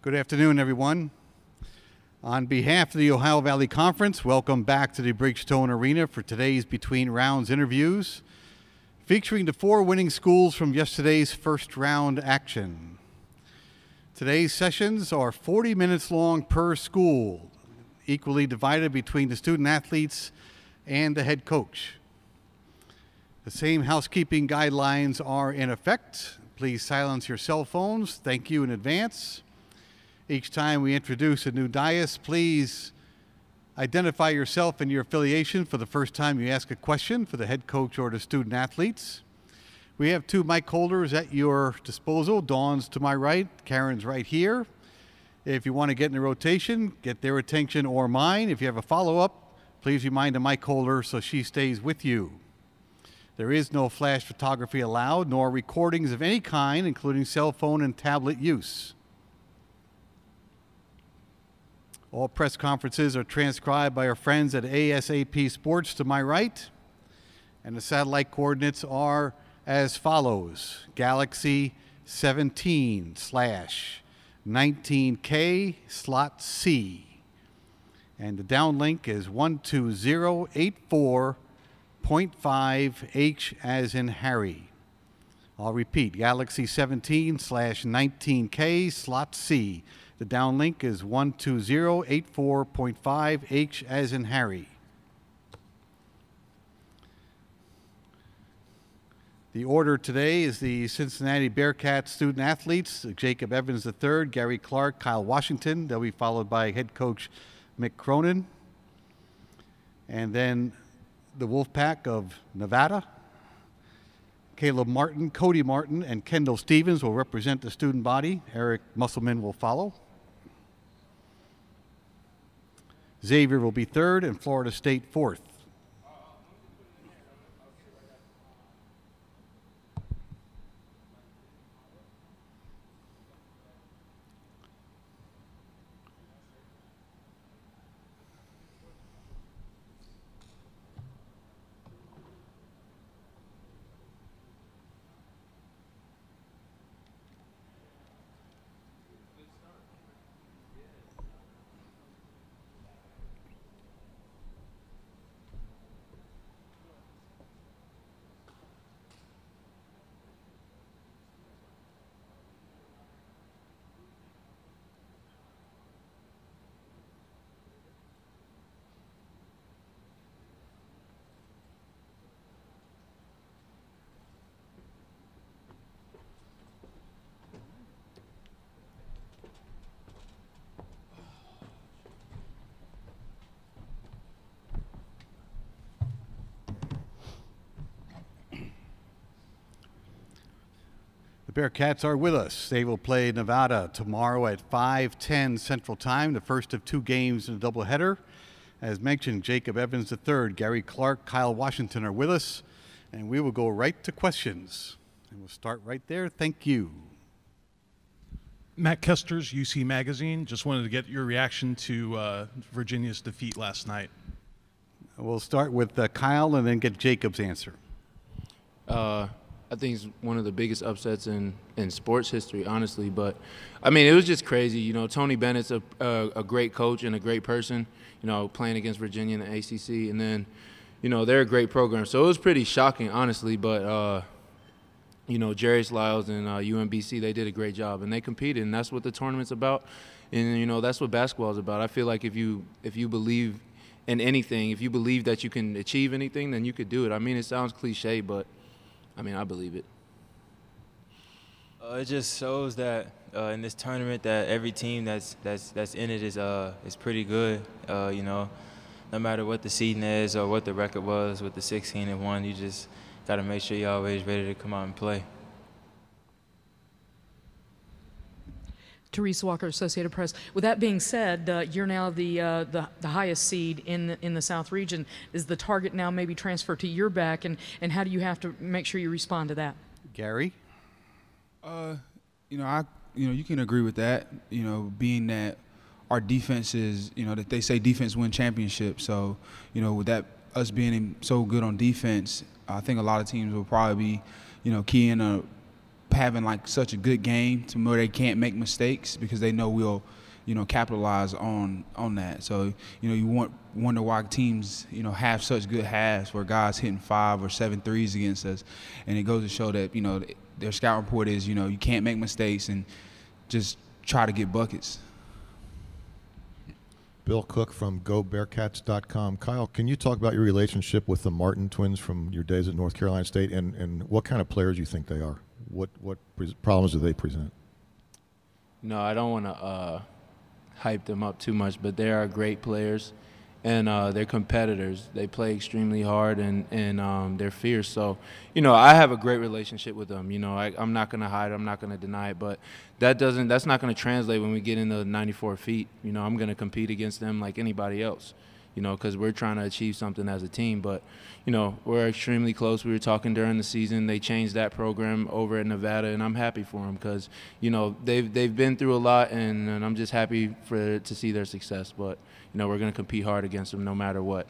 Good afternoon, everyone. On behalf of the Ohio Valley Conference, welcome back to the Bridgestone Arena for today's Between Rounds interviews, featuring the 4 winning schools from yesterday's first round action. Today's sessions are 40 minutes long per school, equally divided between the student athletes and the head coach. The same housekeeping guidelines are in effect. Please silence your cell phones. Thank you in advance. Each time we introduce a new dais, please identify yourself and your affiliation for the first time you ask a question for the head coach or the student athletes. We have 2 mic holders at your disposal. Dawn's to my right, Karen's right here. If you want to get in the rotation, get their attention or mine. If you have a follow-up, please remind the mic holder so she stays with you. There is no flash photography allowed, nor recordings of any kind, including cell phone and tablet use. All press conferences are transcribed by our friends at ASAP Sports to my right. And the satellite coordinates are as follows. Galaxy 17/19K slot C. And the downlink is 12084.5H as in Harry. I'll repeat, Galaxy 17/19K slot C. The downlink is 12084.5H as in Harry. The order today is the Cincinnati Bearcats student athletes, Jacob Evans III, Gary Clark, Kyle Washington. They'll be followed by head coach Mick Cronin. And then the Wolfpack of Nevada. Caleb Martin, Cody Martin, and Kendall Stevens will represent the student body. Eric Musselman will follow. Xavier will be 3rd and Florida State 4th. The Bearcats are with us. They will play Nevada tomorrow at 5:10 Central Time, the first of 2 games in a doubleheader. As mentioned, Jacob Evans III, Gary Clark, Kyle Washington are with us, and we will go right to questions. And we'll start right there. Thank you. Matt Kesters, UC Magazine. Just wanted to get your reaction to Virginia's defeat last night. We'll start with Kyle and then get Jacob's answer. I think it's one of the biggest upsets in sports history, honestly. But, I mean, it was just crazy. You know, Tony Bennett's a great coach and a great person, you know, playing against Virginia in the ACC. And then, you know, they're a great program. So it was pretty shocking, honestly. But, you know, Jarius Lyles and UMBC, they did a great job. And they competed, and that's what the tournament's about. And, you know, that's what basketball is about. I feel like if you believe in anything, if you believe that you can achieve anything, then you could do it. I mean, it sounds cliche, but I mean, I believe it. It just shows that in this tournament that every team that's in it is pretty good. You know, no matter what the seeding is or what the record was with the 16-1, you just got to make sure you're always ready to come out and play. Therese Walker, Associated Press. With that being said, you're now the highest seed in the South region. Is the target now maybe transferred to your back, and how do you have to make sure you respond to that? Gary? You know, you can agree with that. You know, being that our defense is, you know, that they say defense win championships. So, you know, with that us being so good on defense, I think a lot of teams will probably be, you know, keying a having like such a good game to where they can't make mistakes because they know we'll, capitalize on that. So, you wonder why teams, have such good halves where guys hitting 5 or 7 threes against us. And it goes to show that, their scout report is, you can't make mistakes and just try to get buckets. Bill Cook from GoBearcats.com. Kyle, can you talk about your relationship with the Martin twins from your days at North Carolina State and what kind of players you think they are? What problems do they present? No, I don't want to hype them up too much, but they are great players, and they're competitors. They play extremely hard, and they're fierce. So, I have a great relationship with them. I'm not going to hide it. I'm not going to deny it. But that's not going to translate when we get into 94 feet. I'm going to compete against them like anybody else, because we're trying to achieve something as a team. But, we're extremely close. We were talking during the season. They changed that program over at Nevada, and I'm happy for them because, they've been through a lot, and I'm just happy to see their success. But, we're going to compete hard against them no matter what.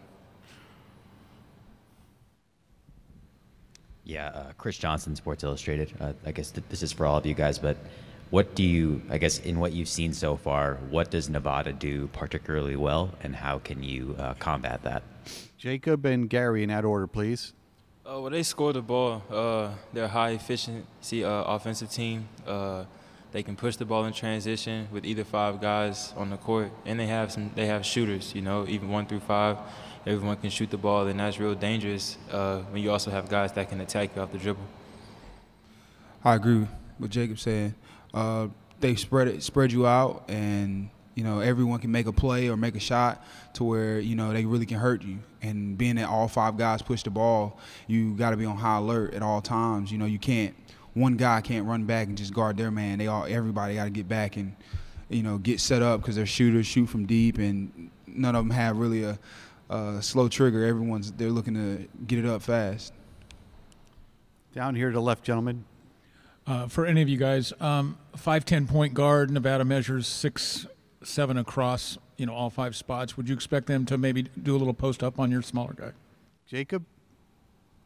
Yeah, Chris Johnson, Sports Illustrated. I guess this is for all of you guys, but what do you, I guess, in what you've seen so far, what does Nevada do particularly well, and how can you combat that? Jacob and Gary in that order, please. Well, they score the ball. They're a high efficiency offensive team. They can push the ball in transition with either 5 guys on the court, and they have shooters. Even 1 through 5, everyone can shoot the ball, and that's real dangerous when you also have guys that can attack you off the dribble. I agree with Jacob saying. They spread you out, and everyone can make a play or make a shot to where they really can hurt you. And being that all 5 guys push the ball, you got to be on high alert at all times. You can't. One guy can't run back and just guard their man. Everybody got to get back and, get set up because they're shooters, shoot from deep, and none of them have really a slow trigger. They're looking to get it up fast. Down here to the left, gentlemen. For any of you guys, 5'10" point guard, Nevada measures 6'7" across, all 5 spots. Would you expect them to maybe do a little post up on your smaller guy? Jacob?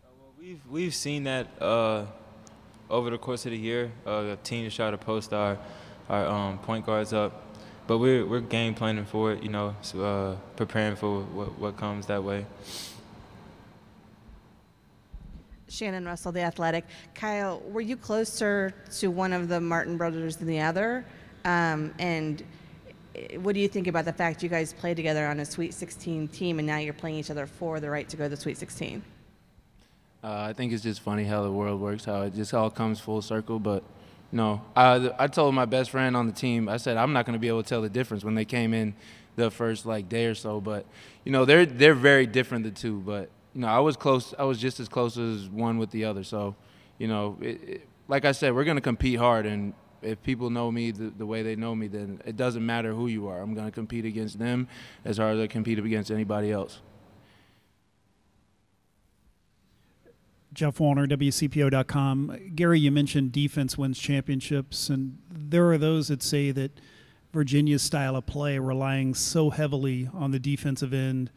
Well, we've seen that over the course of the year. The team has tried to post our point guards up, but we're game planning for it. Preparing for what comes that way. Shannon Russell, The Athletic. Kyle, were you closer to one of the Martin brothers than the other? And what do you think about the fact you guys played together on a Sweet 16 team and now you're playing each other for the right to go to the Sweet 16? I think it's just funny how the world works, how it just all comes full circle. But, I told my best friend on the team, I said, I'm not going to be able to tell the difference when they came in the first, day or so. But, they're very different, the two. But, I was close. I was just as close as one with the other. So, like I said, we're going to compete hard. And if people know me the way they know me, then it doesn't matter who you are. I'm going to compete against them as hard as I compete against anybody else. Jeff Warner, WCPO.com. Gary, you mentioned defense wins championships, and there are those that say that Virginia's style of play, relying so heavily on the defensive end,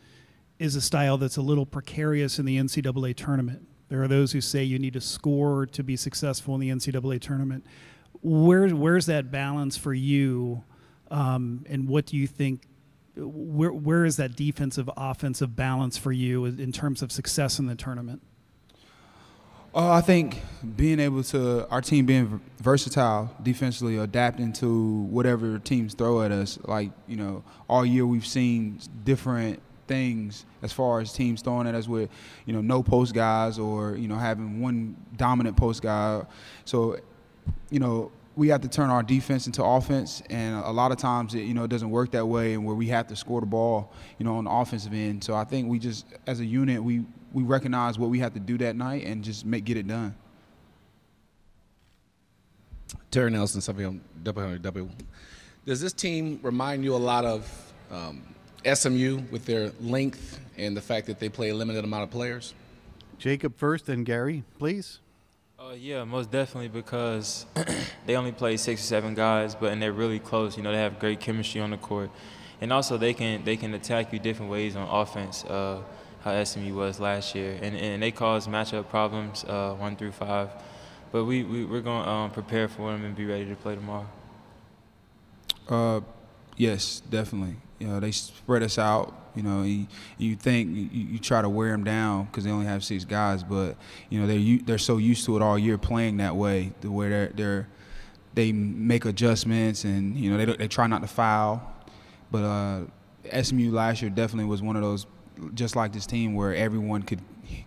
is a style that's a little precarious in the NCAA tournament. There are those who say you need to score to be successful in the NCAA tournament. Where's that balance for you, and what do you think? Where is that defensive offensive balance for you in terms of success in the tournament? I think our team being versatile defensively, adapting to whatever teams throw at us. All year we've seen different things as far as teams throwing at us with, no post guys or, having one dominant post guy. So, we have to turn our defense into offense, and a lot of times it doesn't work that way, and where we have to score the ball, on the offensive end. So I think we just, as a unit, we recognize what we have to do that night and just get it done. Terry Nelson, WW. Does this team remind you a lot of SMU with their length and the fact that they play a limited amount of players? Jacob first, then Gary, please. Yeah, most definitely, because they only play 6 or 7 guys, and they're really close. They have great chemistry on the court, and also they can attack you different ways on offense. How SMU was last year, and they cause matchup problems 1 through 5. but we're going to prepare for them and be ready to play tomorrow. Yes, definitely. You know, they spread us out. You know, you think you try to wear them down because they only have 6 guys, but you know they're so used to it all year playing that way, the way they make adjustments and you know they try not to foul. But SMU last year definitely was one of those, just like this team, where everyone could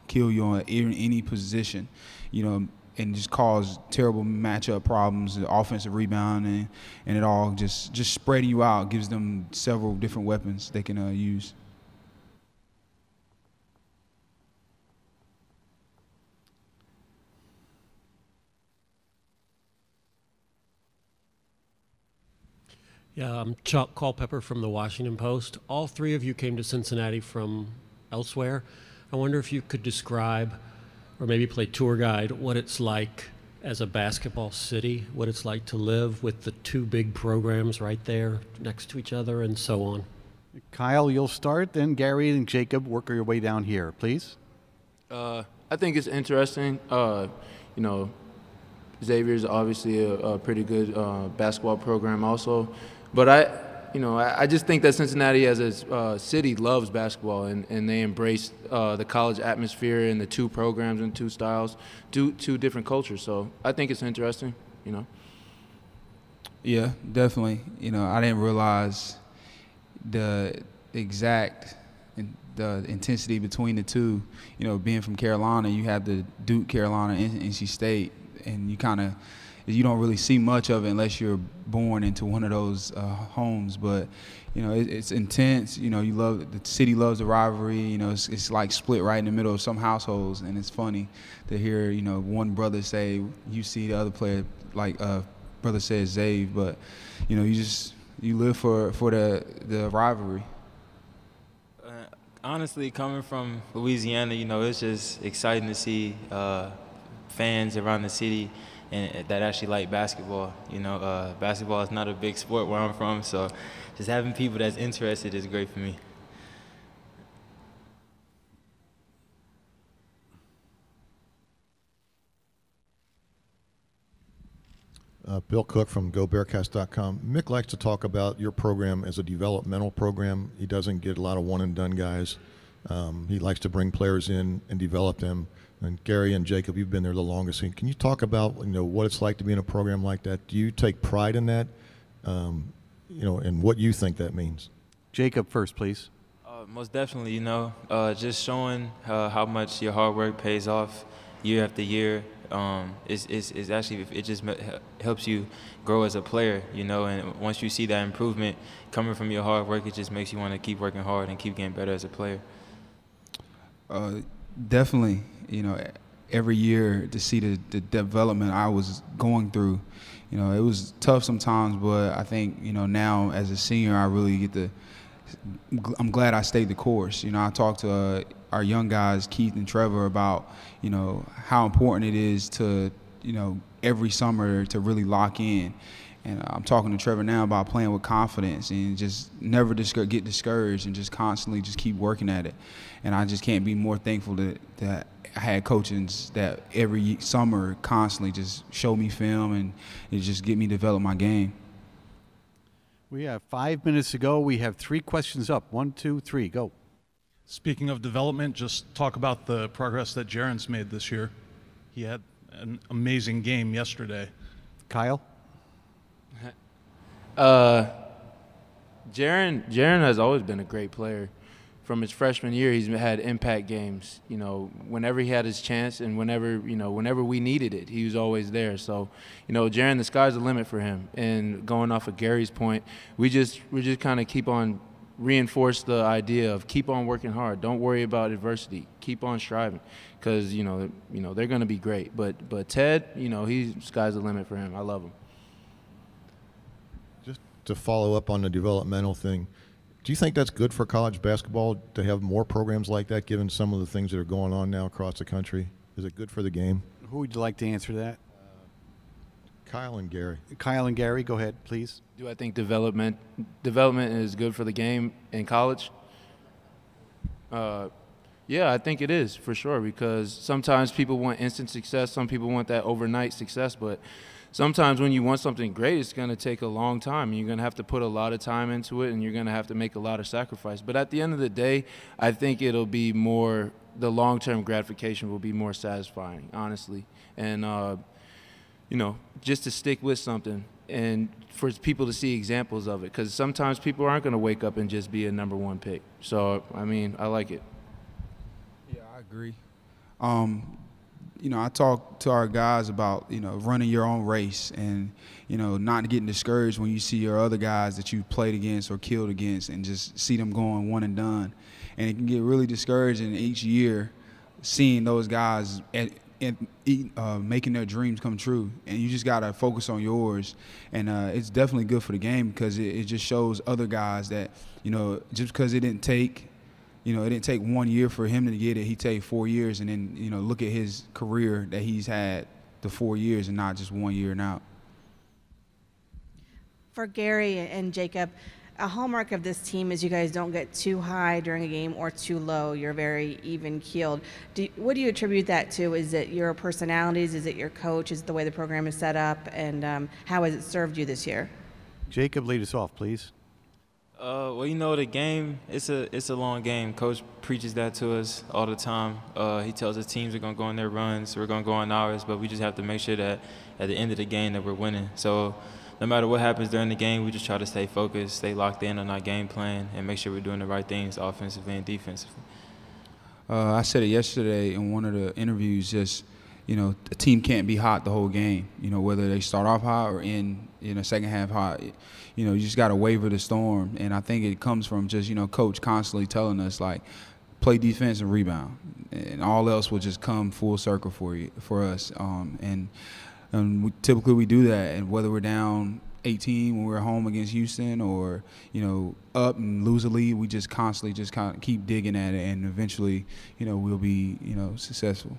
kill you on any position, you know, and just cause terrible matchup problems, offensive rebounding, and it all just spreading you out gives them several different weapons they can use. Yeah, I'm Chuck Culpepper from the Washington Post. All 3 of you came to Cincinnati from elsewhere. I wonder if you could describe, or maybe play tour guide, what it's like as a basketball city, what it's like to live with the 2 big programs right there next to each other, and so on. Kyle, you'll start, then Gary and Jacob work your way down here, please. I think it's interesting. You know, Xavier is obviously a pretty good basketball program also. But I just think that Cincinnati as a city loves basketball, and they embrace the college atmosphere and the 2 programs and 2 styles, two different cultures. So I think it's interesting, you know. Yeah, definitely. You know, I didn't realize the exact the intensity between the 2. You know, being from Carolina, you have the Duke, Carolina, and NC State, and you don't really see much of it unless you're born into one of those homes. But you know, it's intense. You know, the city loves the rivalry. You know, it's like split right in the middle of some households, and it's funny to hear, you know, one brother say you see the other player, like brother says Xavier, but you know, you live for the rivalry. Honestly, coming from Louisiana, you know, it's just exciting to see fans around the city and that actually like basketball. You know, basketball is not a big sport where I'm from, so just having people that's interested is great for me. Bill Cook from GoBearcats.com. Mick likes to talk about your program as a developmental program. He doesn't get a lot of one-and-done guys. He likes to bring players in and develop them. And Gary and Jacob, you've been there the longest. Can you talk about, you know, what it's like to be in a program like that? Do you take pride in that? You know, and what you think that means? Jacob first, please. Most definitely, you know, just showing how much your hard work pays off year after year. Is actually, it just helps you grow as a player, you know, and once you see that improvement coming from your hard work, it just makes you want to keep working hard and keep getting better as a player. Definitely, you know, every year to see the development I was going through, you know, it was tough sometimes, but I think, you know, now as a senior, I really I'm glad I stayed the course. You know, I talked to our young guys, Keith and Trevor, about, you know, how important it is to, you know, every summer to really lock in. And I'm talking to Trevor now about playing with confidence and just never get discouraged and just constantly just keep working at it. And I just can't be more thankful that I had coaches that every summer constantly just show me film and it just get me develop my game. We have 5 minutes to go. We have 3 questions up. 1, 2, 3, go. Speaking of development, just talk about the progress that Jaren's made this year. He had an amazing game yesterday. Kyle? Jaren has always been a great player. From his freshman year, he's had impact games. You know, whenever he had his chance and whenever we needed it, he was always there. So, you know, Jaren, the sky's the limit for him. And going off of Gary's point, we just kind of keep on reinforce the idea of keep on working hard. Don't worry about adversity. Keep on striving, because you know they're going to be great. But Ted, you know, sky's the limit for him. I love him. Just to follow up on the developmental thing, do you think that's good for college basketball to have more programs like that, given some of the things that are going on now across the country? Is it good for the game? Who would you like to answer that? Kyle and Gary. Kyle and Gary, go ahead, please. Do I think development is good for the game in college? Yeah, I think it is for sure, because sometimes people want instant success. Some people want that overnight success, but sometimes when you want something great, it's going to take a long time. You're going to have to put a lot of time into it, and you're going to have to make a lot of sacrifice. But at the end of the day, I think it'll be more, the long-term gratification will be more satisfying, honestly. And, you know, just to stick with something and for people to see examples of it, because sometimes people aren't going to wake up and just be a number one pick. So, I mean, I like it. Yeah, I agree. You know, I talk to our guys about, you know, running your own race and, you know, not getting discouraged when you see your other guys that you played against or killed against and just see them going one and done. And it can get really discouraging each year seeing those guys making their dreams come true. And you just got to focus on yours. And it's definitely good for the game because it just shows other guys that, you know, just because it didn't take 1 year for him to get it. He take 4 years, and then, you know, look at his career that he's had the 4 years and not just 1 year and out. For Gary and Jacob, a hallmark of this team is you guys don't get too high during a game or too low. You're very even-keeled. What do you attribute that to? Is it your personalities? Is it your coach? Is it the way the program is set up? And how has it served you this year? Jacob, lead us off, please. Well, you know, the game, it's a long game. Coach preaches that to us all the time. He tells us teams are going to go on their runs, we're going to go on ours, but we just have to make sure that at the end of the game that we're winning. So no matter what happens during the game, we just try to stay focused, stay locked in on our game plan, and make sure we're doing the right things offensively and defensively. I said it yesterday in one of the interviews, just, you know, the team can't be hot the whole game, you know, whether they start off hot or in the second half hot. You know, you just got to waver the storm. And I think it comes from just, you know, coach constantly telling us, like, play defense and rebound. And all else will just come full circle for us. And typically we do that. And whether we're down 18 when we're home against Houston or, you know, up and lose a lead, we just constantly just kind of keep digging at it. And eventually, you know, we'll be, you know, successful.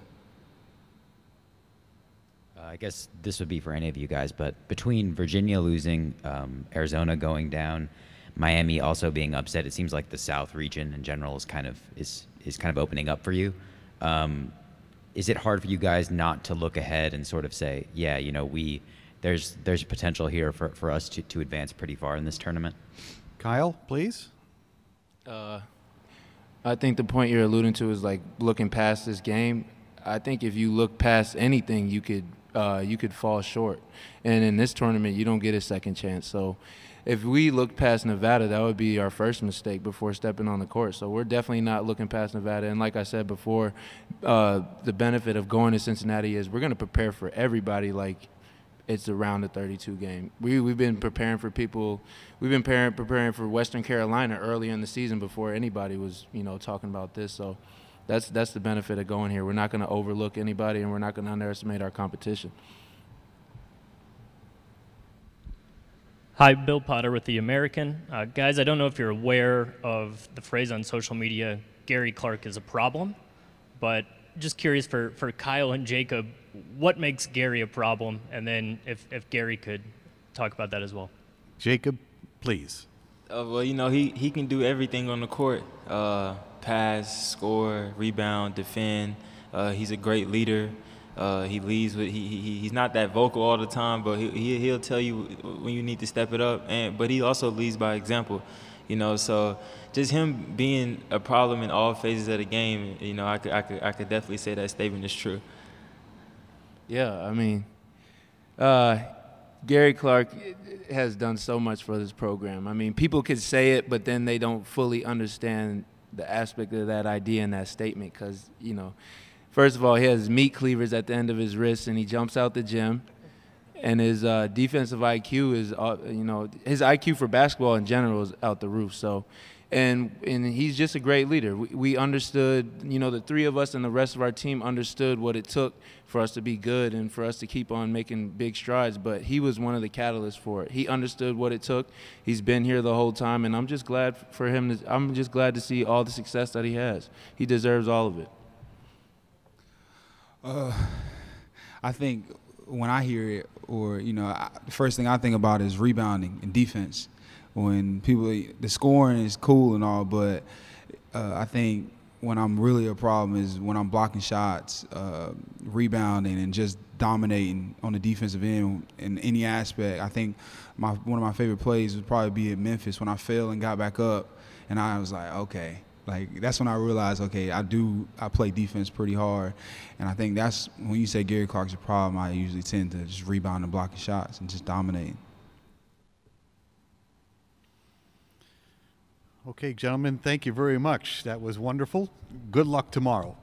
I guess this would be for any of you guys, but between Virginia losing, Arizona going down, Miami also being upset, it seems like the South region in general is kind of opening up for you. Is it hard for you guys not to look ahead and sort of say, yeah, you know, there's potential here for us to advance pretty far in this tournament? Kyle, please. I think the point you're alluding to is like looking past this game. I think if you look past anything, you could fall short. And in this tournament, you don't get a second chance. So if we look past Nevada, that would be our first mistake before stepping on the court. So we're definitely not looking past Nevada. And like I said before, the benefit of going to Cincinnati is we're going to prepare for everybody like it's a round of 32 game. We've been preparing for people. We've been preparing for Western Carolina early in the season before anybody was, you know, talking about this. So that's the benefit of going here. We're not going to overlook anybody, and we're not going to underestimate our competition. Hi, Bill Potter with The American. Guys, I don't know if you're aware of the phrase on social media, Gary Clark is a problem, but just curious for Kyle and Jacob, what makes Gary a problem? And then if Gary could talk about that as well. Jacob, please. Well, you know, he can do everything on the court. Pass, score, rebound, defend. He's a great leader. He leads with he's not that vocal all the time, but he'll tell you when you need to step it up. But he also leads by example, you know. So just him being a problem in all phases of the game, you know, I could definitely say that statement is true. Yeah, I mean, Gary Clark has done so much for this program. I mean, people could say it, but then they don't fully understand the aspect of that idea and that statement because, you know, first of all, he has meat cleavers at the end of his wrists, and he jumps out the gym. And his defensive IQ is, you know, his IQ for basketball in general is out the roof. So, and he's just a great leader. We understood, you know, the three of us and the rest of our team understood what it took for us to be good and for us to keep on making big strides. But he was one of the catalysts for it. He understood what it took. He's been here the whole time, and I'm just glad for him. I'm just glad to see all the success that he has. He deserves all of it. I think when I hear it, or, you know, the first thing I think about is rebounding and defense. When the scoring is cool and all, but I think when I'm really a problem is when I'm blocking shots, rebounding, and just dominating on the defensive end in any aspect. I think one of my favorite plays would probably be at Memphis when I fell and got back up, and I was like, okay. Like, that's when I realized, okay, I play defense pretty hard. And I think that's when you say Gary Clark's a problem, I usually tend to just rebound and block shots and just dominate. Okay, gentlemen, thank you very much. That was wonderful. Good luck tomorrow.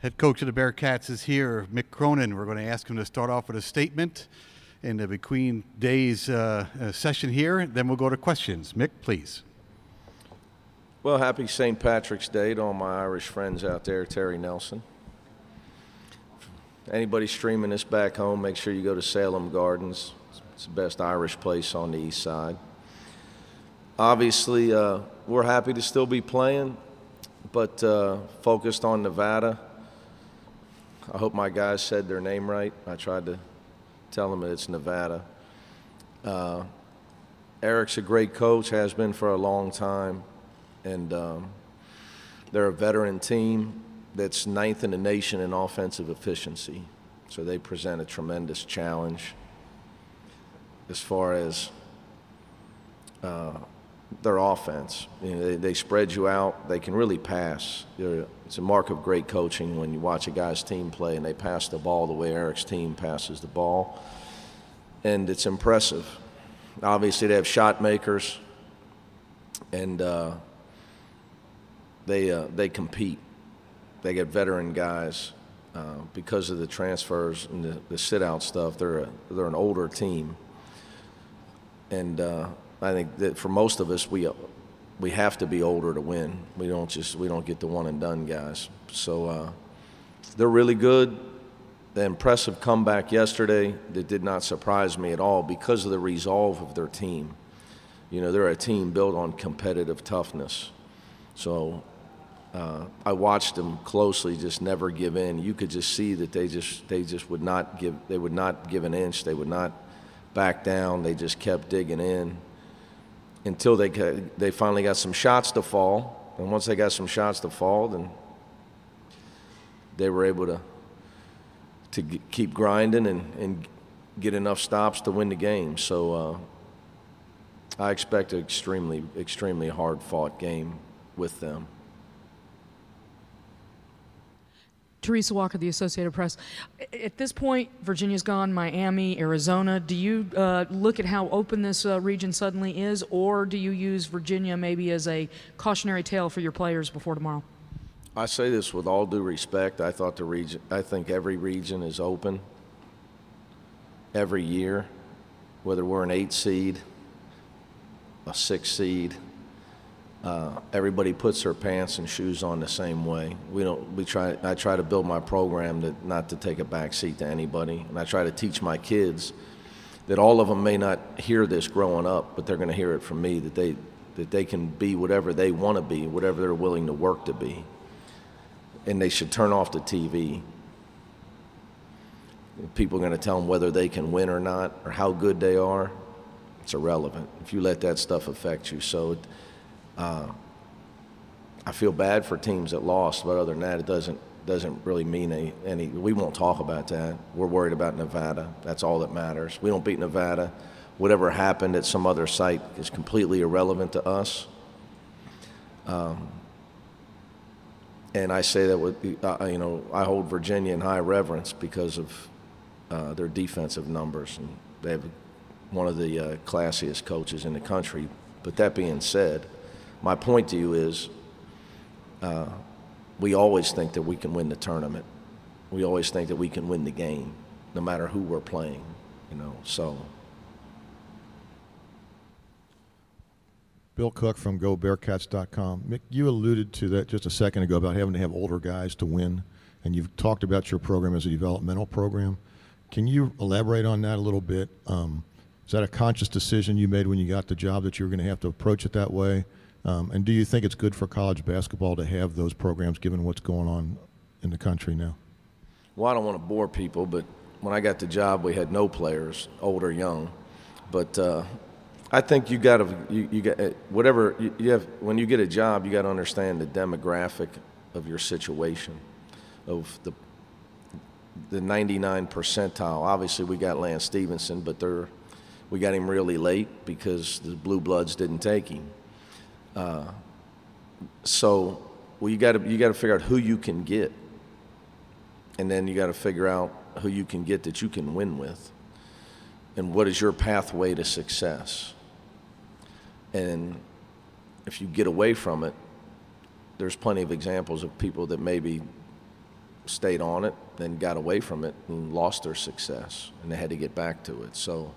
Head coach of the Bearcats is here, Mick Cronin. We're going to ask him to start off with a statement in the between days session here. Then we'll go to questions. Mick, please. Well, happy St. Patrick's Day to all my Irish friends out there, Terry Nelson. Anybody streaming this back home, make sure you go to Salem Gardens. It's the best Irish place on the east side. Obviously, we're happy to still be playing, but focused on Nevada. I hope my guys said their name right. I tried to tell them that it's Nevada. Eric's a great coach, has been for a long time, and they're a veteran team that's 9th in the nation in offensive efficiency. So they present a tremendous challenge as far as their offense. You know, they spread you out. They can really pass. It's a mark of great coaching when you watch a guy's team play and they pass the ball the way Eric's team passes the ball. And it's impressive. Obviously, they have shot makers, and they compete. They get veteran guys because of the transfers and the sit-out stuff. They're an older team, and I think that for most of us, we have to be older to win. We don't get the one and done guys. So they're really good. The impressive comeback yesterday that did not surprise me at all because of the resolve of their team. You know, they're a team built on competitive toughness. So I watched them closely, just never give in. You could just see that they just would not give. They would not give an inch. They would not back down. They just kept digging in until they finally got some shots to fall. And once they got some shots to fall, then they were able to keep grinding and get enough stops to win the game. So I expect an extremely hard-fought game with them. Teresa Walker, the Associated Press. At this point, Virginia's gone, Miami, Arizona. Do you look at how open this region suddenly is, or do you use Virginia maybe as a cautionary tale for your players before tomorrow? I say this with all due respect. I think every region is open every year, whether we're an 8 seed, a 6 seed. Everybody puts their pants and shoes on the same way. I try to build my program not to take a back seat to anybody, and I try to teach my kids that all of them may not hear this growing up, but they're going to hear it from me, that they can be whatever they want to be, whatever they're willing to work to be, and they should turn off the TV. People are going to tell them whether they can win or not, or how good they are. It's irrelevant if you let that stuff affect you. So I feel bad for teams that lost, but other than that, it doesn't really mean any. We won't talk about that. We're worried about Nevada. That's all that matters. We don't beat Nevada. Whatever happened at some other site is completely irrelevant to us. And I say that with, I hold Virginia in high reverence because of their defensive numbers, and they have one of the classiest coaches in the country. But that being said, my point to you is we always think that we can win the tournament. We always think that we can win the game, no matter who we're playing, so. Bill Cook from GoBearcats.com. Mick, you alluded to that just a second ago about having to have older guys to win, and you've talked about your program as a developmental program. Can you elaborate on that a little bit? Is that a conscious decision you made when you got the job that you were going to have to approach it that way? And do you think it's good for college basketball to have those programs given what's going on in the country now? Well, I don't want to bore people, but when I got the job, we had no players, old or young. But I think you got whatever you have when you get a job, you got to understand the demographic of your situation, of the 99 percentile. Obviously, we got Lance Stevenson, but we got him really late because the Blue Bloods didn't take him. So, you got to figure out who you can get, and then you got to figure out who you can get that you can win with, and what is your pathway to success. And if you get away from it, there's plenty of examples of people that maybe stayed on it, then got away from it and lost their success, and they had to get back to it. So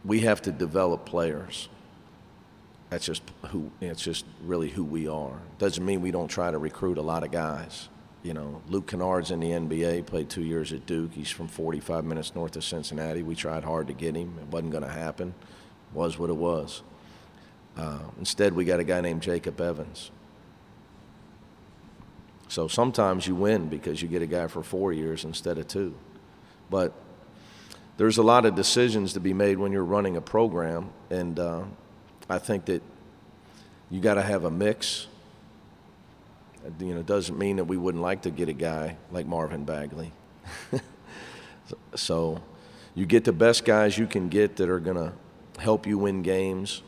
we have to develop players. It's just really who we are. Doesn't mean we don't try to recruit a lot of guys. Luke Kennard's in the NBA, played 2 years at Duke. He's from 45 minutes north of Cincinnati. We tried hard to get him. It wasn't going to happen. It was what it was. Instead, we got a guy named Jacob Evans. So sometimes you win because you get a guy for 4 years instead of 2. But there's a lot of decisions to be made when you're running a program, and I think that you got to have a mix. It doesn't mean that we wouldn't like to get a guy like Marvin Bagley. So you get the best guys you can get that are going to help you win games,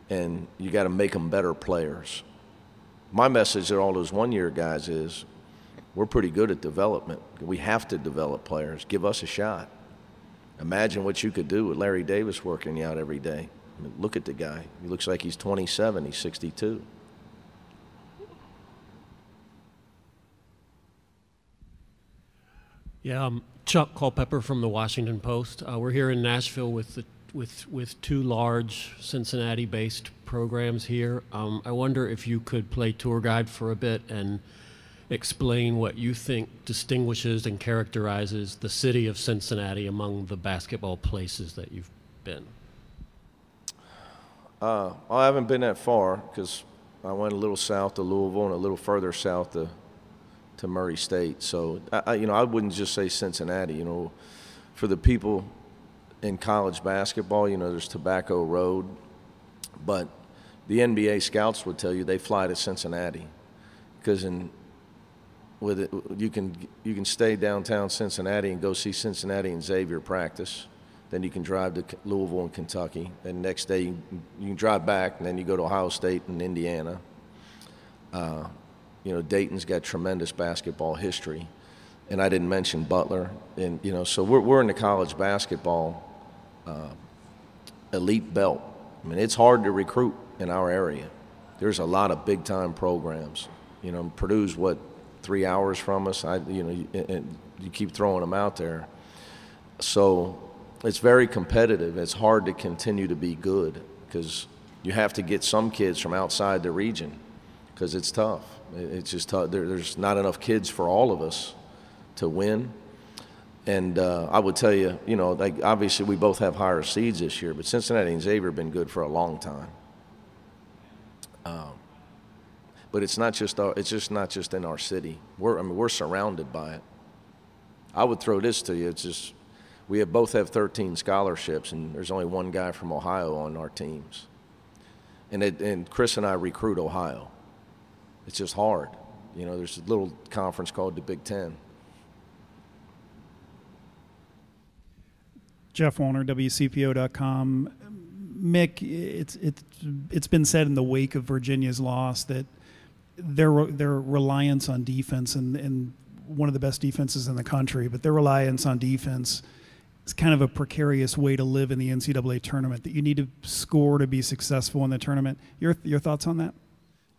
and you got to make them better players. My message to all those one-year guys is we're pretty good at development. We have to develop players. Give us a shot. Imagine what you could do with Larry Davis working you out every day. I mean, look at the guy. He looks like he's 27. He's 62. Yeah, Chuck Culpepper from the Washington Post. We're here in Nashville with two large Cincinnati-based programs here. I wonder if you could play tour guide for a bit and explain what you think distinguishes and characterizes the city of Cincinnati among the basketball places that you've been. I haven't been that far because I went a little south to Louisville and a little further south to Murray State. So, I wouldn't just say Cincinnati. For the people in college basketball, there's Tobacco Road. But the NBA scouts would tell you they fly to Cincinnati because you can stay downtown Cincinnati and go see Cincinnati and Xavier practice. Then you can drive to Louisville and Kentucky. And next day you can drive back, and then you go to Ohio State and Indiana. Dayton's got tremendous basketball history. And I didn't mention Butler. And, so we're in the college basketball elite belt. I mean, it's hard to recruit in our area. There's a lot of big-time programs. Purdue's, 3 hours from us? And you keep throwing them out there. So it's very competitive. It's hard to continue to be good because you have to get some kids from outside the region because it's tough. It's just tough. There's not enough kids for all of us to win. And I would tell you, obviously we both have higher seeds this year, but Cincinnati and Xavier have been good for a long time. But it's just not just in our city. We're surrounded by it. I would throw this to you. It's just we both have 13 scholarships, and there's only one guy from Ohio on our teams. And Chris and I recruit Ohio. It's just hard. There's a little conference called the Big Ten. Jeff Warner, WCPO.com. Mick, it's been said in the wake of Virginia's loss that their reliance on defense and one of the best defenses in the country, but their reliance on defense is kind of a precarious way to live in the NCAA tournament, that you need to score to be successful in the tournament. Your thoughts on that?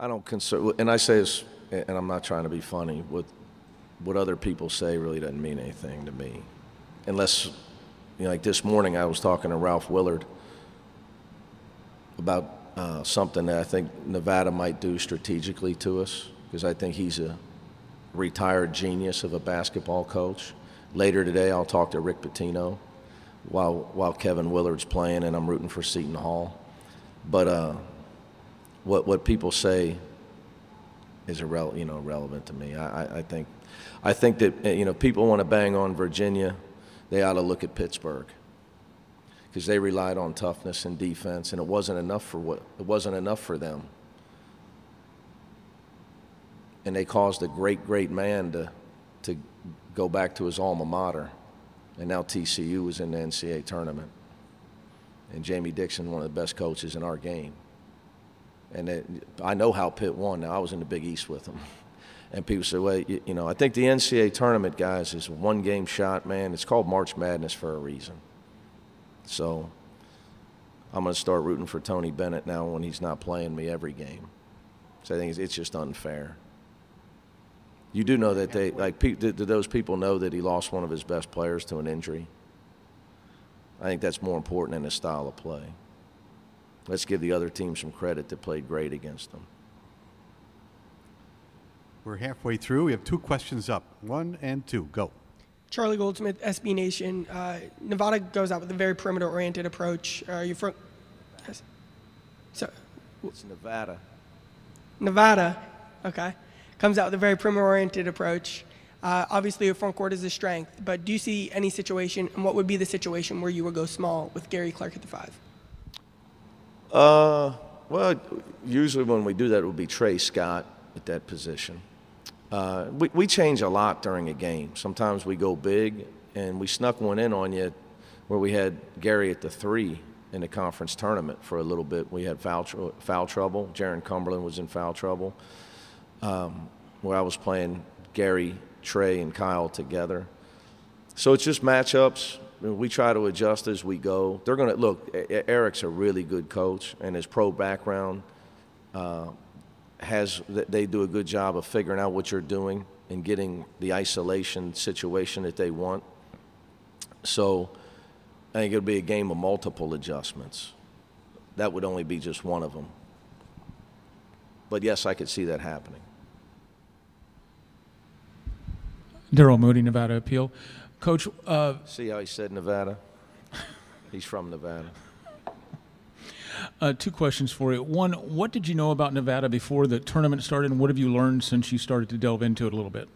I don't concern, and I say this, and I'm not trying to be funny, what other people say really doesn't mean anything to me. Unless, like this morning I was talking to Ralph Willard about something that I think Nevada might do strategically to us, because I think he's a retired genius of a basketball coach. Later today I'll talk to Rick Pitino while Kevin Willard's playing, and I'm rooting for Seton Hall. But what people say is irrelevant to me. I think that people want to bang on Virginia. They ought to look at Pittsburgh, because they relied on toughness and defense, and it wasn't enough for them. And they caused a great man to go back to his alma mater, and now TCU was in the NCAA tournament, and Jamie Dixon, one of the best coaches in our game. And I know how Pitt won. Now, I was in the Big East with them. And people say, well, I think the NCAA tournament, guys, is a one-game shot, man. It's called March Madness for a reason. So I'm going to start rooting for Tony Bennett now when he's not playing me every game. So I think it's just unfair. You do know that did those people know that he lost one of his best players to an injury? I think that's more important than his style of play. Let's give the other team some credit that played great against them. We're halfway through. We have 2 questions up. 1 and 2. Go. Charlie Goldsmith, SB Nation. Nevada goes out with a very perimeter-oriented approach. You're from? Yes. So. It's Nevada. Nevada, okay. Comes out with a very perimeter-oriented approach. Obviously, your front court is a strength, but do you see any situation, and what would be the situation where you would go small with Gary Clark at the 5? Well, usually when we do that, it would be Trey Scott at that position. We change a lot during a game. Sometimes we go big, and we snuck one in on you where we had Gary at the 3 in the conference tournament for a little bit. We had foul trouble. Jaron Cumberland was in foul trouble, where I was playing Gary, Trey, and Kyle together. So it's just matchups. We try to adjust as we go. They're going to look. Eric's a really good coach, and his pro background they do a good job of figuring out what you're doing and getting the isolation situation that they want. So I think it'll be a game of multiple adjustments. That would only be just one of them. But yes, I could see that happening. Daryl Moody, Nevada Appeal. Coach. See how he said Nevada? He's from Nevada. 2 questions for you. 1, what did you know about Nevada before the tournament started, and what have you learned since you started to delve into it a little bit?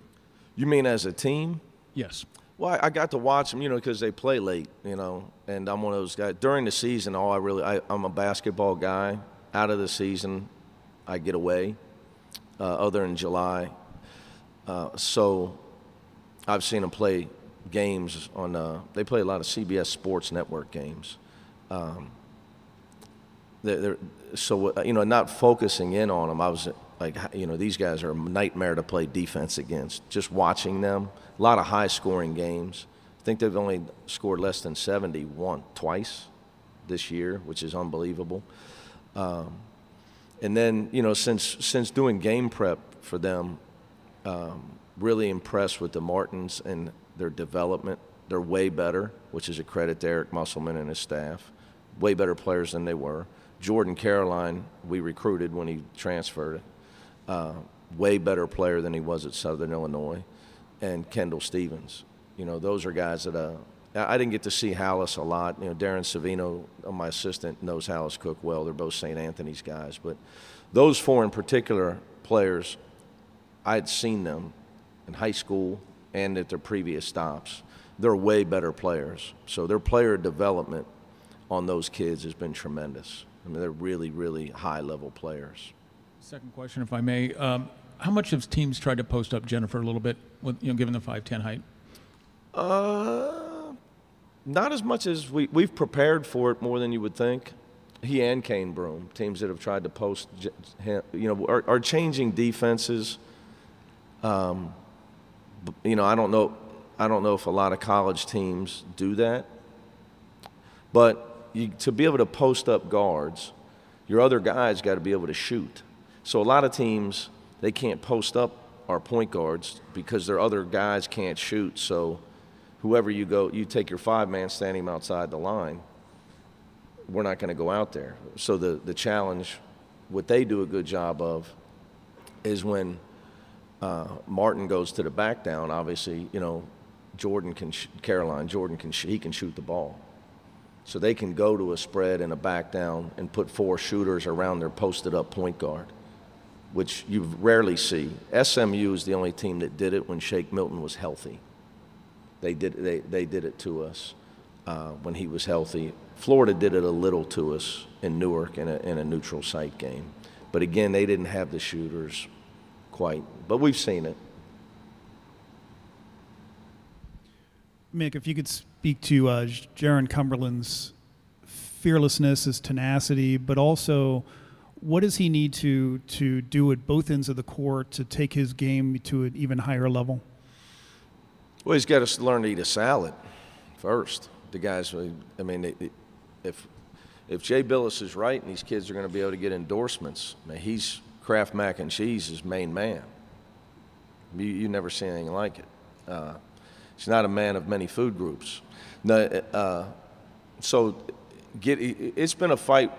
You mean as a team? Yes. Well, I got to watch them, because they play late, and I'm one of those guys. During the season, I'm a basketball guy. Out of the season, I get away, other than July. So I've seen them play games on, they play a lot of CBS Sports Network games. So not focusing in on them, I was like, these guys are a nightmare to play defense against. Just watching them, a lot of high-scoring games. I think they've only scored less than 71 twice this year, which is unbelievable. And then, since doing game prep for them, really impressed with the Martins and their development. They're way better, which is a credit to Eric Musselman and his staff. Way better players than they were. Jordan Caroline, we recruited when he transferred. Way better player than he was at Southern Illinois. And Kendall Stevens. Those are guys that I didn't get to see Hallis a lot. Darren Savino, my assistant, knows Hallis Cook well. They're both St. Anthony's guys. But those 4 in particular players, I had seen them in high school and at their previous stops. They're way better players. So their player development on those kids has been tremendous. I mean, they're really, really high-level players. Second question, if I may. How much have teams tried to post up Jennifer a little bit, with, given the 5'10" height? Not as much as we've prepared for it more than you would think. He and Kane Broom, teams that have tried to post him, are changing defenses. I don't know if a lot of college teams do that. But to be able to post up guards, your other guys got to be able to shoot. So a lot of teams, they can't post up our point guards because their other guys can't shoot. So whoever you take your 5-man, standing him outside the line, we're not going to go out there. So the challenge, what they do a good job of, is when Martin goes to the back down, obviously, Jordan can shoot the ball. So they can go to a spread and a back down and put 4 shooters around their posted up point guard, which you rarely see. SMU is the only team that did it when Shake Milton was healthy. They did it to us when he was healthy. Florida did it a little to us in Newark in a neutral site game. But again, they didn't have the shooters quite. But we've seen it. Mick, if you could speak to Jaron Cumberland's fearlessness, his tenacity, but also what does he need to do at both ends of the court to take his game to an even higher level? Well, he's got to learn to eat a salad first. The guys, I mean, if Jay Billis is right and these kids are going to be able to get endorsements, I mean, he's Kraft Mac and Cheese's main man. You never see anything like it. He's not a man of many food groups. So it's been a fight,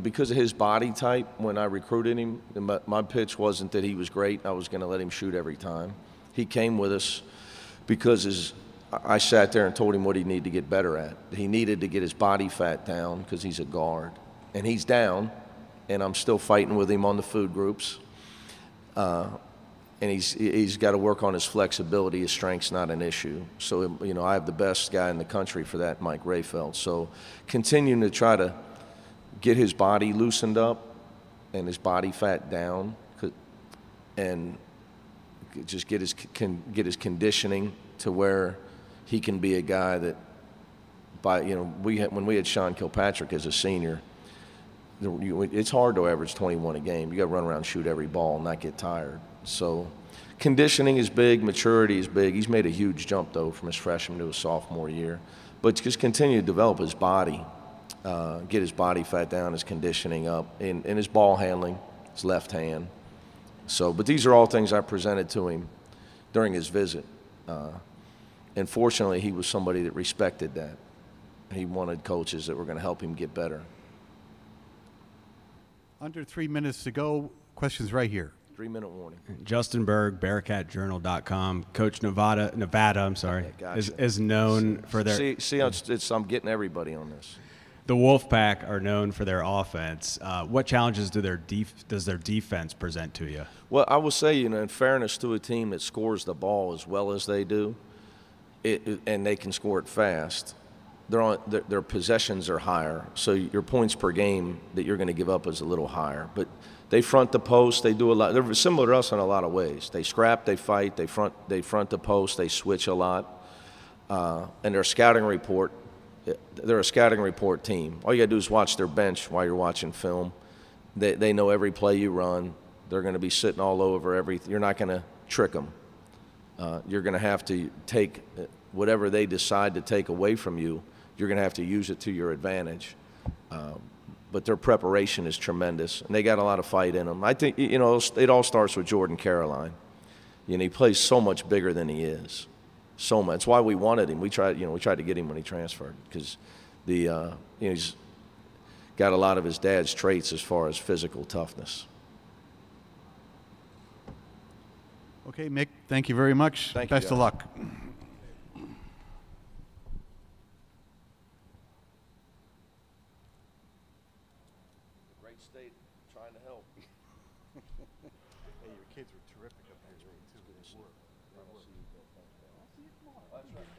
because of his body type. When I recruited him, my pitch wasn't that he was great. I was going to let him shoot every time. He came with us because I sat there and told him what he needed to get better at. He needed to get his body fat down because he's a guard. And he's down, and I'm still fighting with him on the food groups. And he's got to work on his flexibility. His strength's not an issue. So, I have the best guy in the country for that, Mike Rayfeld. So continuing to try to get his body loosened up and his body fat down and just get his conditioning to where he can be a guy that when we had Sean Kilpatrick as a senior, it's hard to average 21 a game. You got to run around and shoot every ball and not get tired. So conditioning is big, maturity is big. He's made a huge jump, though, from his freshman to his sophomore year. But just continue to develop his body, get his body fat down, his conditioning up, and his ball handling, his left hand. So, but these are all things I presented to him during his visit. And fortunately, he was somebody that respected that. He wanted coaches that were going to help him get better. Under 3 minutes to go. Questions right here. 3-minute warning. Justin Berg, BearcatJournal.com. Coach Nevada, Gotcha. is known for their. I'm getting everybody on this. The Wolfpack are known for their offense. What challenges does their defense present to you? Well, I will say, in fairness to a team that scores the ball as well as they do, and they can score it fast, their possessions are higher. So your points per game that you're going to give up is a little higher. But they front the post. They do a lot. They're similar to us in a lot of ways. They scrap, they fight, they front the post, they switch a lot. And their scouting report, they're a scouting report team. All you got to do is watch their bench while you're watching film. They know every play you run. They're going to be sitting all over everything. You're not going to trick them. You're going to have to take whatever they decide to take away from you. You're going to have to use it to your advantage. But their preparation is tremendous, and they got a lot of fight in them. I think, it all starts with Jordan Caroline. He plays so much bigger than he is, so much. That's why we wanted him. We tried to get him when he transferred because he's got a lot of his dad's traits as far as physical toughness. Okay, Mick, thank you very much. Thank you, Best of luck. Great state, trying to help. Hey, your kids were terrific up there today, too. Good work. I'll see you tomorrow. That's right.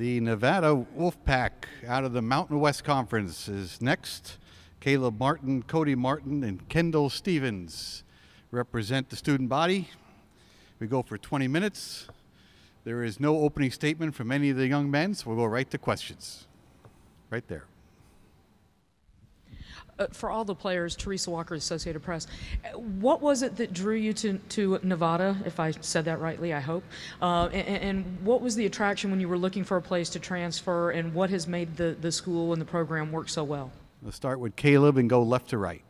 The Nevada Wolfpack out of the Mountain West Conference is next. Caleb Martin, Cody Martin, and Kendall Stevens represent the student body. We go for 20 minutes. There is no opening statement from any of the young men, so we'll go right to questions. Right there. For all the players, Teresa Walker, Associated Press, what was it that drew you to Nevada, if I said that rightly, I hope? And what was the attraction when you were looking for a place to transfer, and what has made the school and the program work so well? Let's start with Caleb and go left to right.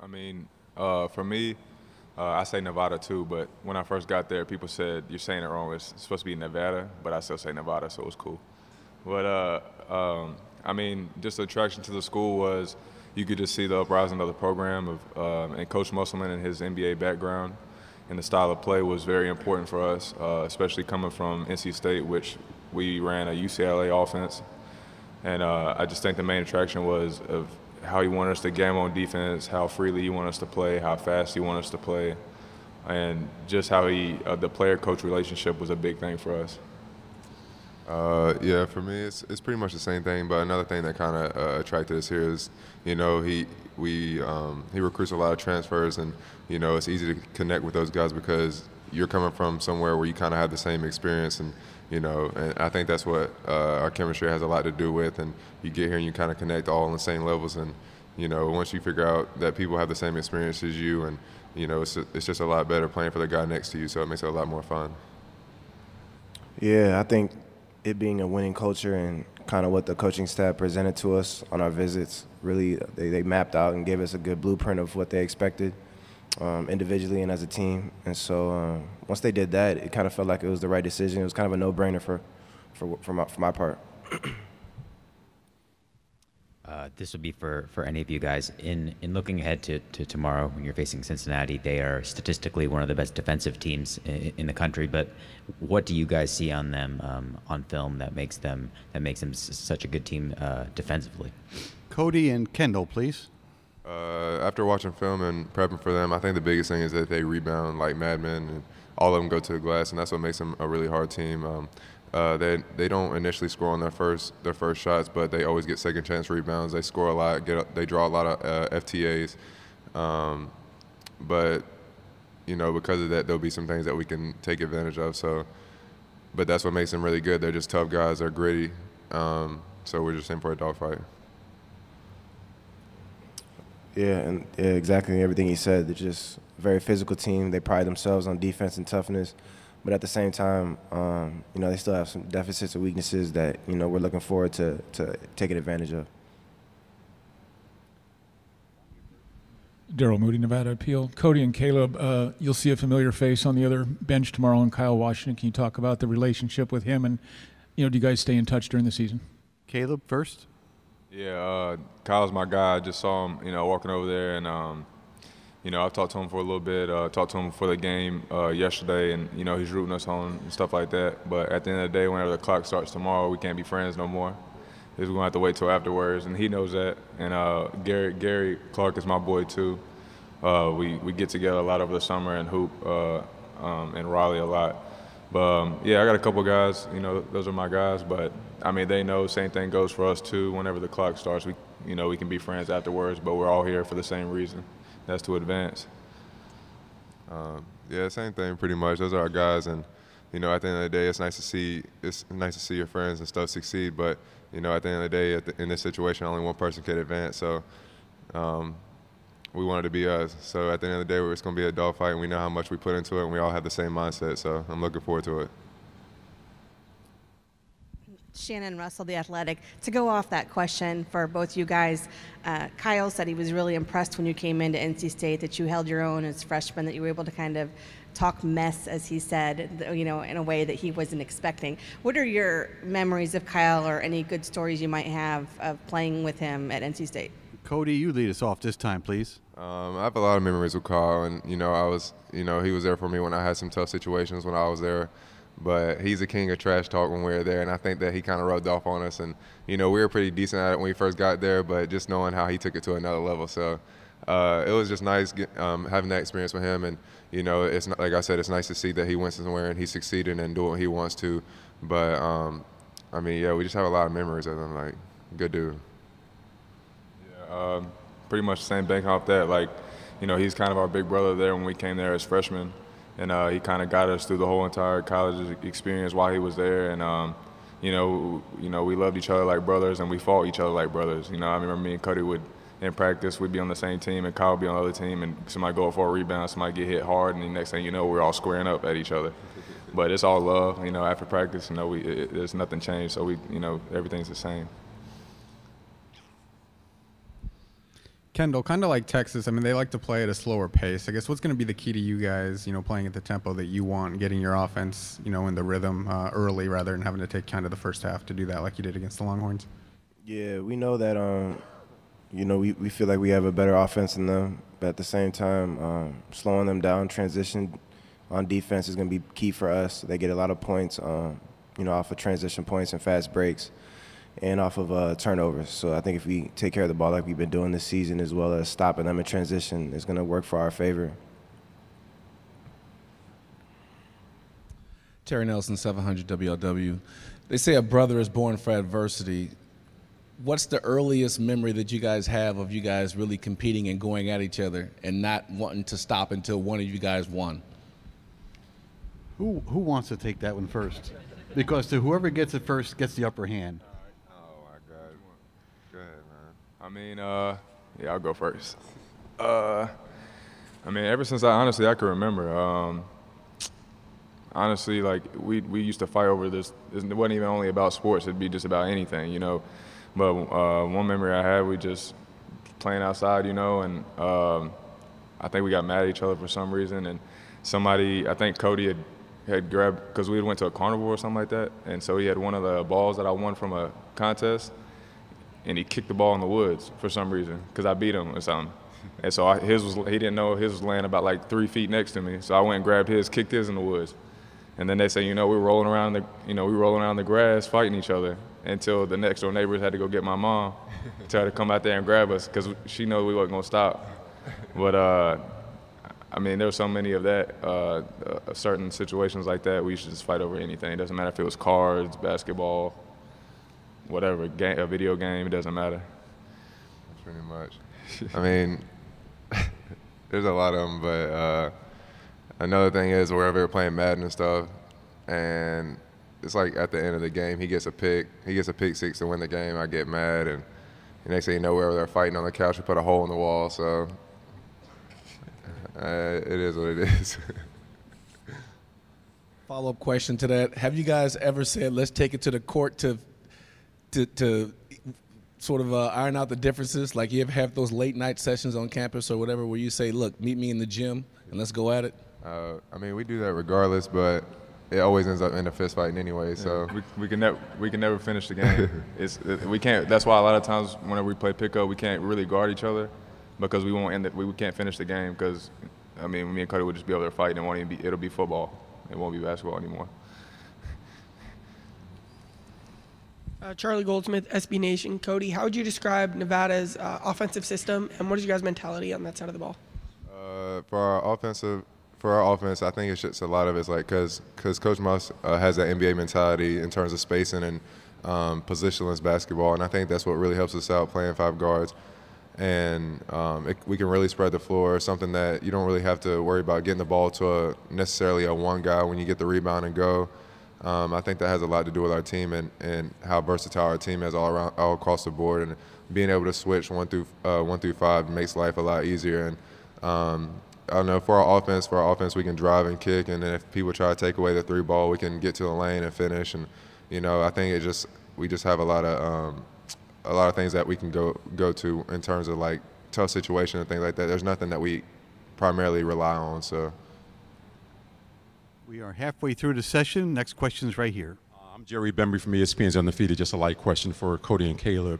I mean, for me, I say Nevada too, but when I first got there, people said, you're saying it wrong. It's supposed to be Nevada, but I still say Nevada, so it was cool. But, I mean, just the attraction to the school was you could just see the uprising of the program and Coach Musselman and his NBA background and the style of play was very important for us, especially coming from NC State, which we ran a UCLA offense. And I just think the main attraction was of how he wanted us to game on defense, how freely he wanted us to play, how fast he wanted us to play, and just how the player-coach relationship was a big thing for us. Yeah, for me, it's pretty much the same thing. But another thing that kind of attracted us here is, you know, he recruits a lot of transfers, and you know, it's easy to connect with those guys because you're coming from somewhere where you kind of have the same experience, and you know, and I think that's what our chemistry has a lot to do with. And you get here and you kind of connect all on the same levels, and you know, once you figure out that people have the same experience as you, and you know, it's just a lot better playing for the guy next to you, so it makes it a lot more fun. Yeah, I think it being a winning culture and kind of what the coaching staff presented to us on our visits, really they mapped out and gave us a good blueprint of what they expected individually and as a team. And so once they did that, it kind of felt like it was the right decision. It was kind of a no-brainer for my part. This would be for any of you guys. In looking ahead to tomorrow when you're facing Cincinnati, they are statistically one of the best defensive teams in the country. But what do you guys see on them on film that makes them such a good team defensively? Cody and Kendall, please. After watching film and prepping for them, I think the biggest thing is that they rebound like madmen, and all of them go to the glass, and that's what makes them a really hard team. They don't initially score on their first shots, but they always get second chance rebounds. They score a lot. They draw a lot of FTAs. But you know, because of that, there'll be some things that we can take advantage of. So, but that's what makes them really good. They're just tough guys. They're gritty. So we're just in for a dogfight. Yeah, and yeah, exactly everything he said. They're just a very physical team. They pride themselves on defense and toughness. But at the same time, you know, they still have some deficits and weaknesses that, you know, we're looking forward to taking advantage of. Daryl Moody, Nevada Appeal. Cody and Caleb, you'll see a familiar face on the other bench tomorrow in Kyle Washington. Can you talk about the relationship with him, and, you know, do you guys stay in touch during the season? Caleb first. Yeah, Kyle's my guy. I just saw him, you know, walking over there, and you know, I've talked to him for a little bit, talked to him for the game yesterday, and, you know, he's rooting us on and stuff like that. But at the end of the day, whenever the clock starts tomorrow, we can't be friends no more. We're going to have to wait till afterwards, and he knows that. And Gary Clark is my boy, too. We get together a lot over the summer and hoop in Raleigh a lot. But, yeah, I got a couple guys, you know, those are my guys. But, I mean, they know same thing goes for us, too. Whenever the clock starts, we can be friends afterwards, but we're all here for the same reason. That's to advance. Yeah, same thing pretty much. Those are our guys, and you know, at the end of the day, it's nice to see your friends and stuff succeed. But you know, at the end of the day, in this situation, only one person can advance. So we wanted to be us. So at the end of the day, it's going to be a dogfight, and we know how much we put into it, and we all have the same mindset. So I'm looking forward to it. Shannon Russell, The Athletic. To go off that question for both you guys, Kyle said he was really impressed when you came into NC State, that you held your own as freshmen, that you were able to kind of talk mess, as he said, you know, in a way that he wasn't expecting. What are your memories of Kyle, or any good stories you might have of playing with him at NC State? Cody, you lead us off this time, please. I have a lot of memories with Kyle, and you know, he was there for me when I had some tough situations when I was there. But he's a king of trash talk when we were there, and I think that he kind of rubbed off on us. And, you know, we were pretty decent at it when we first got there, but just knowing how he took it to another level. So it was just nice having that experience with him. And, you know, it's not, like I said, it's nice to see that he went somewhere and he succeeded and doing what he wants to. But I mean, yeah, we just have a lot of memories of him. Like, good dude. Yeah, pretty much the same thing off that. Like, you know, he's kind of our big brother there when we came there as freshmen, and he kind of got us through the whole entire college experience while he was there. And you know, we loved each other like brothers, and we fought each other like brothers. You know, I remember me and Cody would. In practice, we'd be on the same team, and Kyle would be on the other team, and somebody go up for a rebound, somebody get hit hard, and the next thing you know, we're all squaring up at each other. But it's all love, you know. After practice, you know, there's nothing changed, so you know, everything's the same. Kendall, kind of like Texas, I mean, they like to play at a slower pace. I guess what's going to be the key to you guys, you know, playing at the tempo that you want, getting your offense, you know, in the rhythm early rather than having to take kind of the first half to do that like you did against the Longhorns? Yeah, we know that. You know, we feel like we have a better offense than them, but at the same time, slowing them down, transition on defense is going to be key for us. They get a lot of points, you know, off of transition points and fast breaks and off of turnovers. So I think if we take care of the ball like we've been doing this season, as well as stopping them in transition, it's going to work for our favor. Terry Nelson, 700 WLW. They say a brother is born for adversity. What's the earliest memory that you guys have of you guys really competing and going at each other and not wanting to stop until one of you guys won? Who wants to take that one first? Because whoever gets it first gets the upper hand. Oh my God. Go ahead, man. I mean, yeah, I'll go first. I mean, ever since I can remember. Honestly, like we used to fight over this. It wasn't even only about sports. It'd be just about anything, you know. But one memory I had, we just playing outside, you know, and I think we got mad at each other for some reason. And somebody, I think Cody had grabbed, because we went to a carnival or something like that, and so he had one of the balls that I won from a contest, and he kicked the ball in the woods for some reason, because I beat him or something. And so he didn't know his was laying about like 3 feet next to me. So I went and grabbed his, kicked his in the woods. And then they say, you know, we were rolling around the grass fighting each other until the next door neighbors had to go get my mom, tell her to come out there and grab us because she knew we wasn't gonna stop. But I mean, there were so many of that, certain situations like that. We should just fight over anything. It doesn't matter if it was cards, basketball, whatever, a video game. It doesn't matter. Pretty much. I mean, there's a lot of them, but another thing is wherever we're playing Madden and stuff, and it's like at the end of the game, he gets a pick six to win the game. I get mad, and the next thing you know, wherever they're fighting on the couch, we put a hole in the wall. So it is what it is. Follow-up question to that: have you guys ever said, "Let's take it to the court to sort of iron out the differences"? Like you ever have those late night sessions on campus or whatever, where you say, "Look, meet me in the gym and let's go at it"? I mean, we do that regardless, but it always ends up in a fist fighting anyway. So we can never finish the game. We can't. That's why a lot of times whenever we play pickup, we can't really guard each other because we won't end it. We can't finish the game because I mean, me and Cody would just be over there fighting. It won't even be. It'll be football. It won't be basketball anymore. Charlie Goldsmith, SB Nation. Cody, how would you describe Nevada's offensive system, and what is your guys' mentality on that side of the ball? For our offense, I think it's just a lot of it's like because Coach Moss has that NBA mentality in terms of spacing and positionless basketball, and I think that's what really helps us out playing five guards. And we can really spread the floor, something that you don't really have to worry about getting the ball to necessarily a one guy when you get the rebound and go. I think that has a lot to do with our team and how versatile our team is all across the board, and being able to switch 1 through 5 makes life a lot easier. And I don't know, for our offense, we can drive and kick, and then if people try to take away the three ball, we can get to the lane and finish. And you know, I think we just have a lot of things that we can go to in terms of like tough situations and things like that. There's nothing that we primarily rely on. So we are halfway through the session. Next question is right here. I'm Jerry Bembry from ESPN's Undefeated. Just a light question for Cody and Caleb.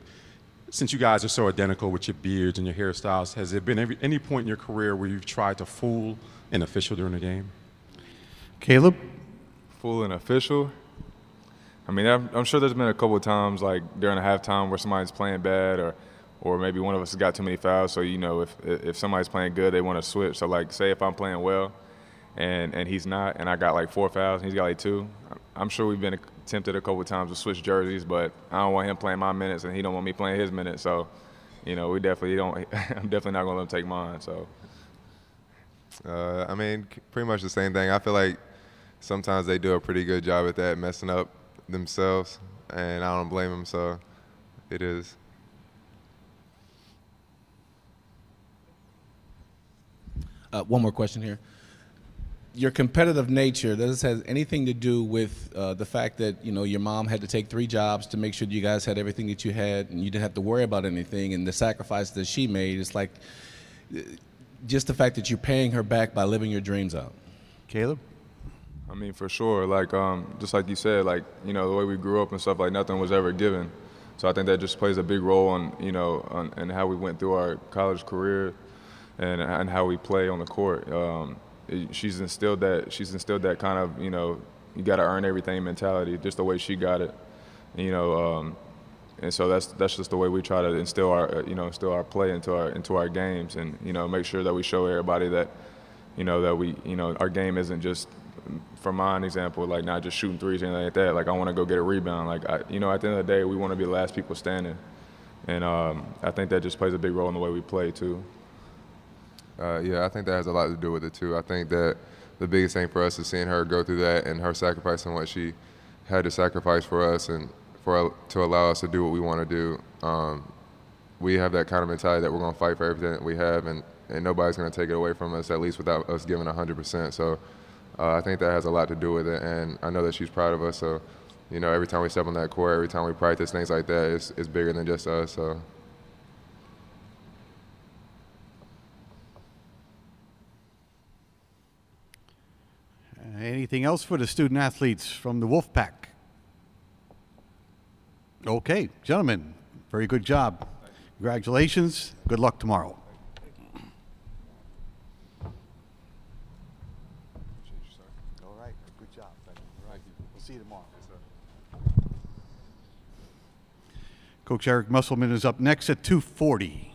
Since you guys are so identical with your beards and your hairstyles, has there been any point in your career where you've tried to fool an official during the game? Caleb? Fool an official? I mean, I'm sure there's been a couple of times, like during a halftime, where somebody's playing bad, or maybe one of us has got too many fouls. So you know, if somebody's playing good, they want to switch. So like, say if I'm playing well, and he's not, and I got like 4 fouls, and he's got like 2. I'm sure we've been tempted a couple of times to switch jerseys, but I don't want him playing my minutes, and he don't want me playing his minutes. So, we definitely don't. I'm definitely not going to let him take mine. So, I mean, pretty much the same thing. I feel like sometimes they do a pretty good job at that, messing up themselves, and I don't blame them. So, it is. One more question here. Your competitive nature, does this have anything to do with the fact that, your mom had to take 3 jobs to make sure that you guys had everything that you had and you didn't have to worry about anything, and the sacrifice that she made is like just the fact that you're paying her back by living your dreams out? Caleb? I mean, for sure. Like, just like you said, like, the way we grew up and stuff, like nothing was ever given. So I think that just plays a big role on how we went through our college career and how we play on the court. She's instilled that kind of, you got to earn everything mentality, just the way she got it, and so that's just the way we try to instill our play into our games, and make sure that we show everybody that, our game isn't just, for mine example, like not just shooting threes or anything like that. Like I want to go get a rebound. Like at the end of the day, we want to be the last people standing, and I think that just plays a big role in the way we play too. Yeah, I think that has a lot to do with it too. I think that the biggest thing for us is seeing her go through that and her sacrificing what she had to sacrifice for us and to allow us to do what we want to do. We have that kind of mentality that we're going to fight for everything that we have, and nobody's going to take it away from us, at least without us giving 100%. So I think that has a lot to do with it, and I know that she's proud of us. So, every time we step on that court, every time we practice, things like that, it's bigger than just us. So. Anything else for the student athletes from the Wolfpack? Okay, gentlemen, very good job. Congratulations. Good luck tomorrow. All right, good job. All right, we'll see you tomorrow. Coach Eric Musselman is up next at 2:40.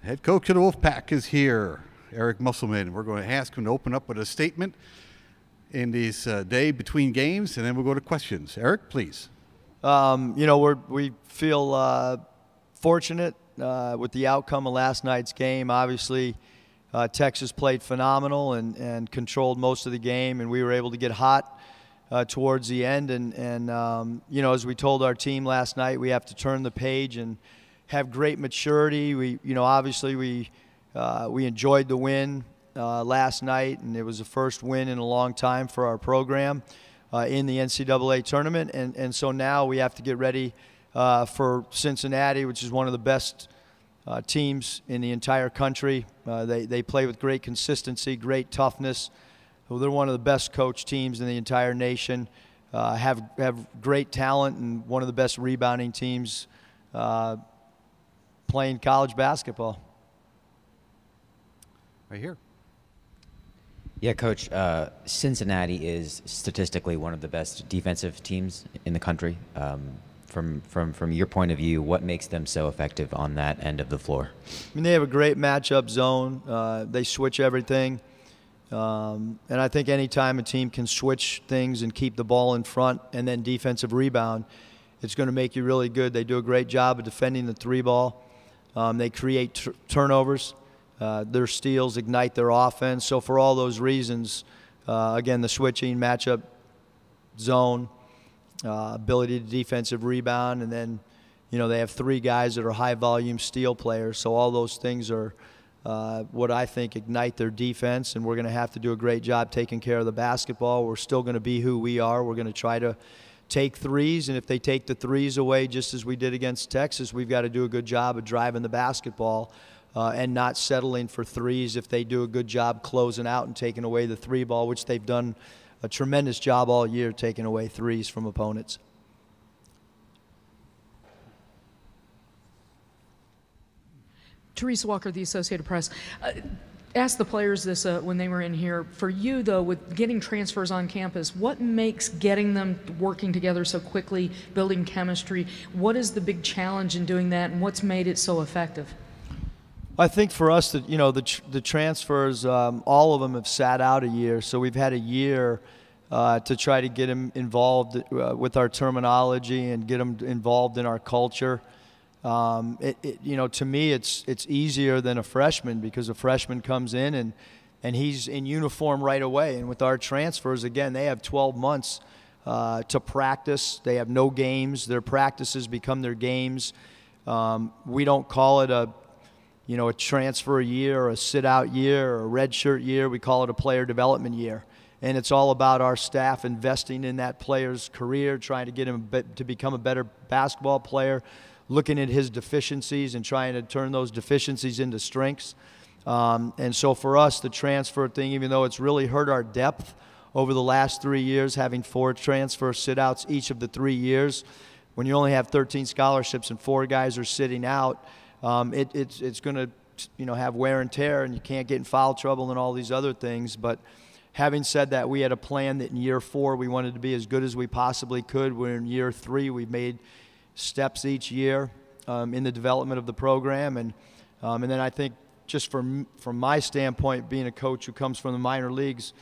Head coach of the Wolfpack is here, Eric Musselman. We're going to ask him to open up with a statement in this day between games, and then we'll go to questions. Eric, please. We feel fortunate with the outcome of last night's game. Obviously, Texas played phenomenal and controlled most of the game, and we were able to get hot towards the end. And as we told our team last night, we have to turn the page and have great maturity. We enjoyed the win last night, and it was the first win in a long time for our program in the NCAA tournament. And so now we have to get ready for Cincinnati, which is one of the best teams in the entire country. They play with great consistency, great toughness. Well, they're one of the best coached teams in the entire nation, have great talent, and one of the best rebounding teams playing college basketball. Right here. Yeah, Coach, Cincinnati is statistically one of the best defensive teams in the country. From your point of view, what makes them so effective on that end of the floor? I mean, they have a great matchup zone. They switch everything. And I think anytime a team can switch things and keep the ball in front and then defensive rebound, it's going to make you really good. They do a great job of defending the three ball. They create turnovers. Their steals ignite their offense. So for all those reasons, again, the switching, matchup, zone, ability to defensive rebound, and then, they have three guys that are high-volume steal players. So all those things are what I think ignite their defense, and we're going to have to do a great job taking care of the basketball. We're still going to be who we are. We're going to try to take threes, and if they take the threes away just as we did against Texas, we've got to do a good job of driving the basketball and not settling for threes if they do a good job closing out and taking away the three ball, which they've done a tremendous job all year taking away threes from opponents. Teresa Walker, the Associated Press. Asked the players this when they were in here. For you, though, with getting transfers on campus, what makes getting them working together so quickly, building chemistry, what is the big challenge in doing that, and what's made it so effective? I think for us, the transfers, all of them have sat out a year, so we've had a year to try to get them involved with our terminology and get them involved in our culture. To me, it's easier than a freshman because a freshman comes in and he's in uniform right away. And with our transfers, again, they have 12 months to practice. They have no games. Their practices become their games. We don't call it a transfer year or a sit-out year or a redshirt year. We call it a player development year. And it's all about our staff investing in that player's career, trying to get him to become a better basketball player, looking at his deficiencies and trying to turn those deficiencies into strengths. And so for us, the transfer thing, even though it's really hurt our depth over the last 3 years, having 4 transfer sit-outs each of the 3 years, when you only have 13 scholarships and 4 guys are sitting out, it's going to have wear and tear, and you can't get in foul trouble and all these other things. But having said that, we had a plan that in year 4 we wanted to be as good as we possibly could. We're in year 3. We've made steps each year in the development of the program. And then I think just from my standpoint, being a coach who comes from the minor leagues,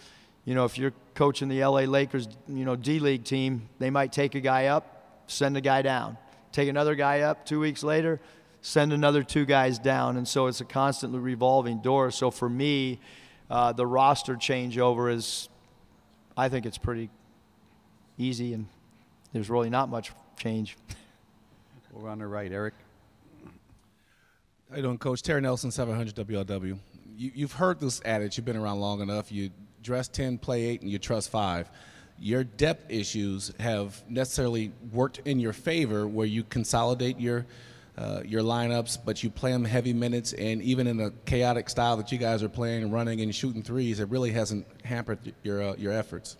if you're coaching the LA Lakers, D-League team, they might take a guy up, send a guy down. Take another guy up 2 weeks later, send another 2 guys down. And so it's a constantly revolving door. So for me, the roster changeover is, I think it's pretty easy, and there's really not much change. We're on the right, Eric. How you doing, Coach? Terry Nelson, 700 WLW. You've heard this adage. You've been around long enough. You dress 10, play 8, and you trust 5. Your depth issues have necessarily worked in your favor, where you consolidate your lineups, but you play them heavy minutes, and even in a chaotic style that you guys are playing, running and shooting threes, it really hasn't hampered your efforts.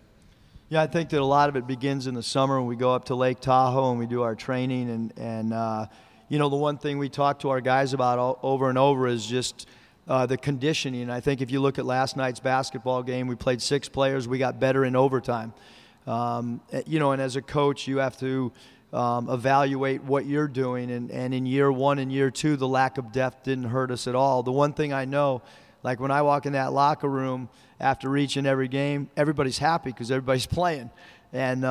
Yeah, I think that a lot of it begins in the summer when we go up to Lake Tahoe and we do our training. And the one thing we talk to our guys about over and over is just the conditioning. And I think if you look at last night's basketball game, we played 6 players. We got better in overtime. And as a coach, you have to evaluate what you're doing. And in year 1 and year 2, the lack of depth didn't hurt us at all. The one thing I know, like when I walk in that locker room after each and every game, everybody's happy because everybody's playing. And,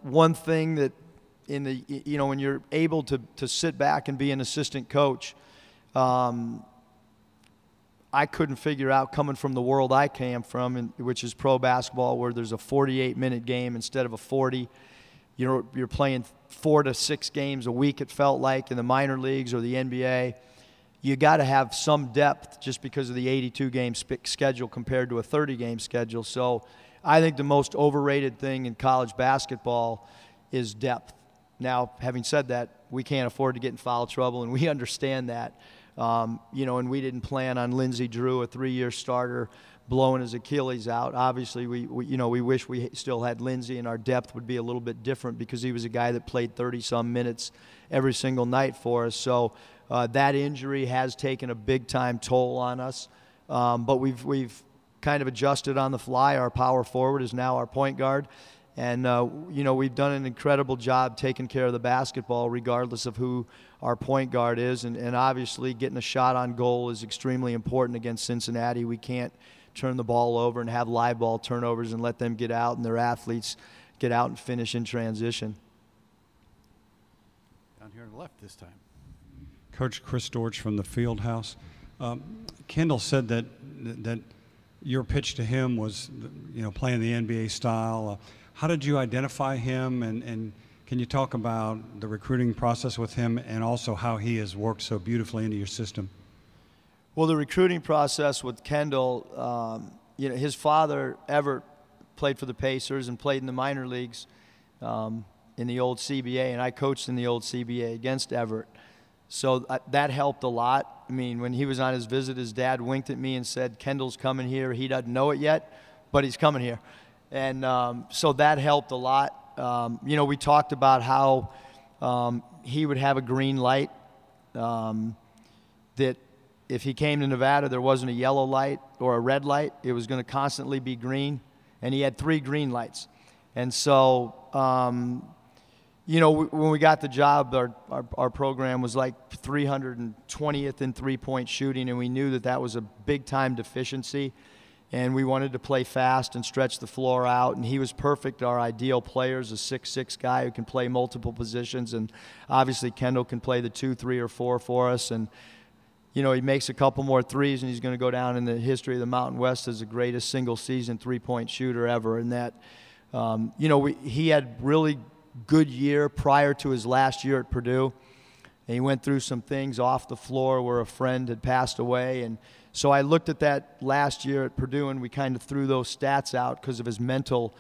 one thing that when you're able to sit back and be an assistant coach, I couldn't figure out, coming from the world I came from, which is pro basketball, where there's a 48-minute game instead of a 40. You're playing 4 to 6 games a week, it felt like, in the minor leagues or the NBA. You got to have some depth just because of the 82-game schedule compared to a 30-game schedule. So I think the most overrated thing in college basketball is depth. Now, having said that, we can't afford to get in foul trouble, and we understand that. And we didn't plan on Lindsey Drew, a 3-year starter, blowing his Achilles out. Obviously, we wish we still had Lindsey, and our depth would be a little bit different because he was a guy that played 30-some minutes every single night for us. So that injury has taken a big-time toll on us. But we've kind of adjusted on the fly. Our power forward is now our point guard. And, we've done an incredible job taking care of the basketball regardless of who our point guard is. And obviously getting a shot on goal is extremely important against Cincinnati. We can't turn the ball over and have live ball turnovers and let them get out and their athletes get out and finish in transition. Down here on the left this time. Coach Chris Dortch from the Field House. Kendall said that your pitch to him was, playing the NBA style. How did you identify him, and can you talk about the recruiting process with him and also how he has worked so beautifully into your system? Well, the recruiting process with Kendall, his father, Everett, played for the Pacers and played in the minor leagues in the old CBA, and I coached in the old CBA against Everett. So that helped a lot. I mean, when he was on his visit, his dad winked at me and said, Kendall's coming here. He doesn't know it yet, but he's coming here. And so that helped a lot. We talked about how he would have a green light, that if he came to Nevada, there wasn't a yellow light or a red light. It was going to constantly be green. And he had 3 green lights. And so, when we got the job, our program was like 320th in three-point shooting, and we knew that was a big-time deficiency. And we wanted to play fast and stretch the floor out, and he was perfect. Our ideal player is a 6'6" guy who can play multiple positions, and obviously Kendall can play the 2, 3, or 4 for us. And he makes a couple more threes, and he's going to go down in the history of the Mountain West as the greatest single-season three-point shooter ever. And that, he had really good year prior to his last year at Purdue. And he went through some things off the floor where a friend had passed away. And so I looked at that last year at Purdue, and we kind of threw those stats out because of his mental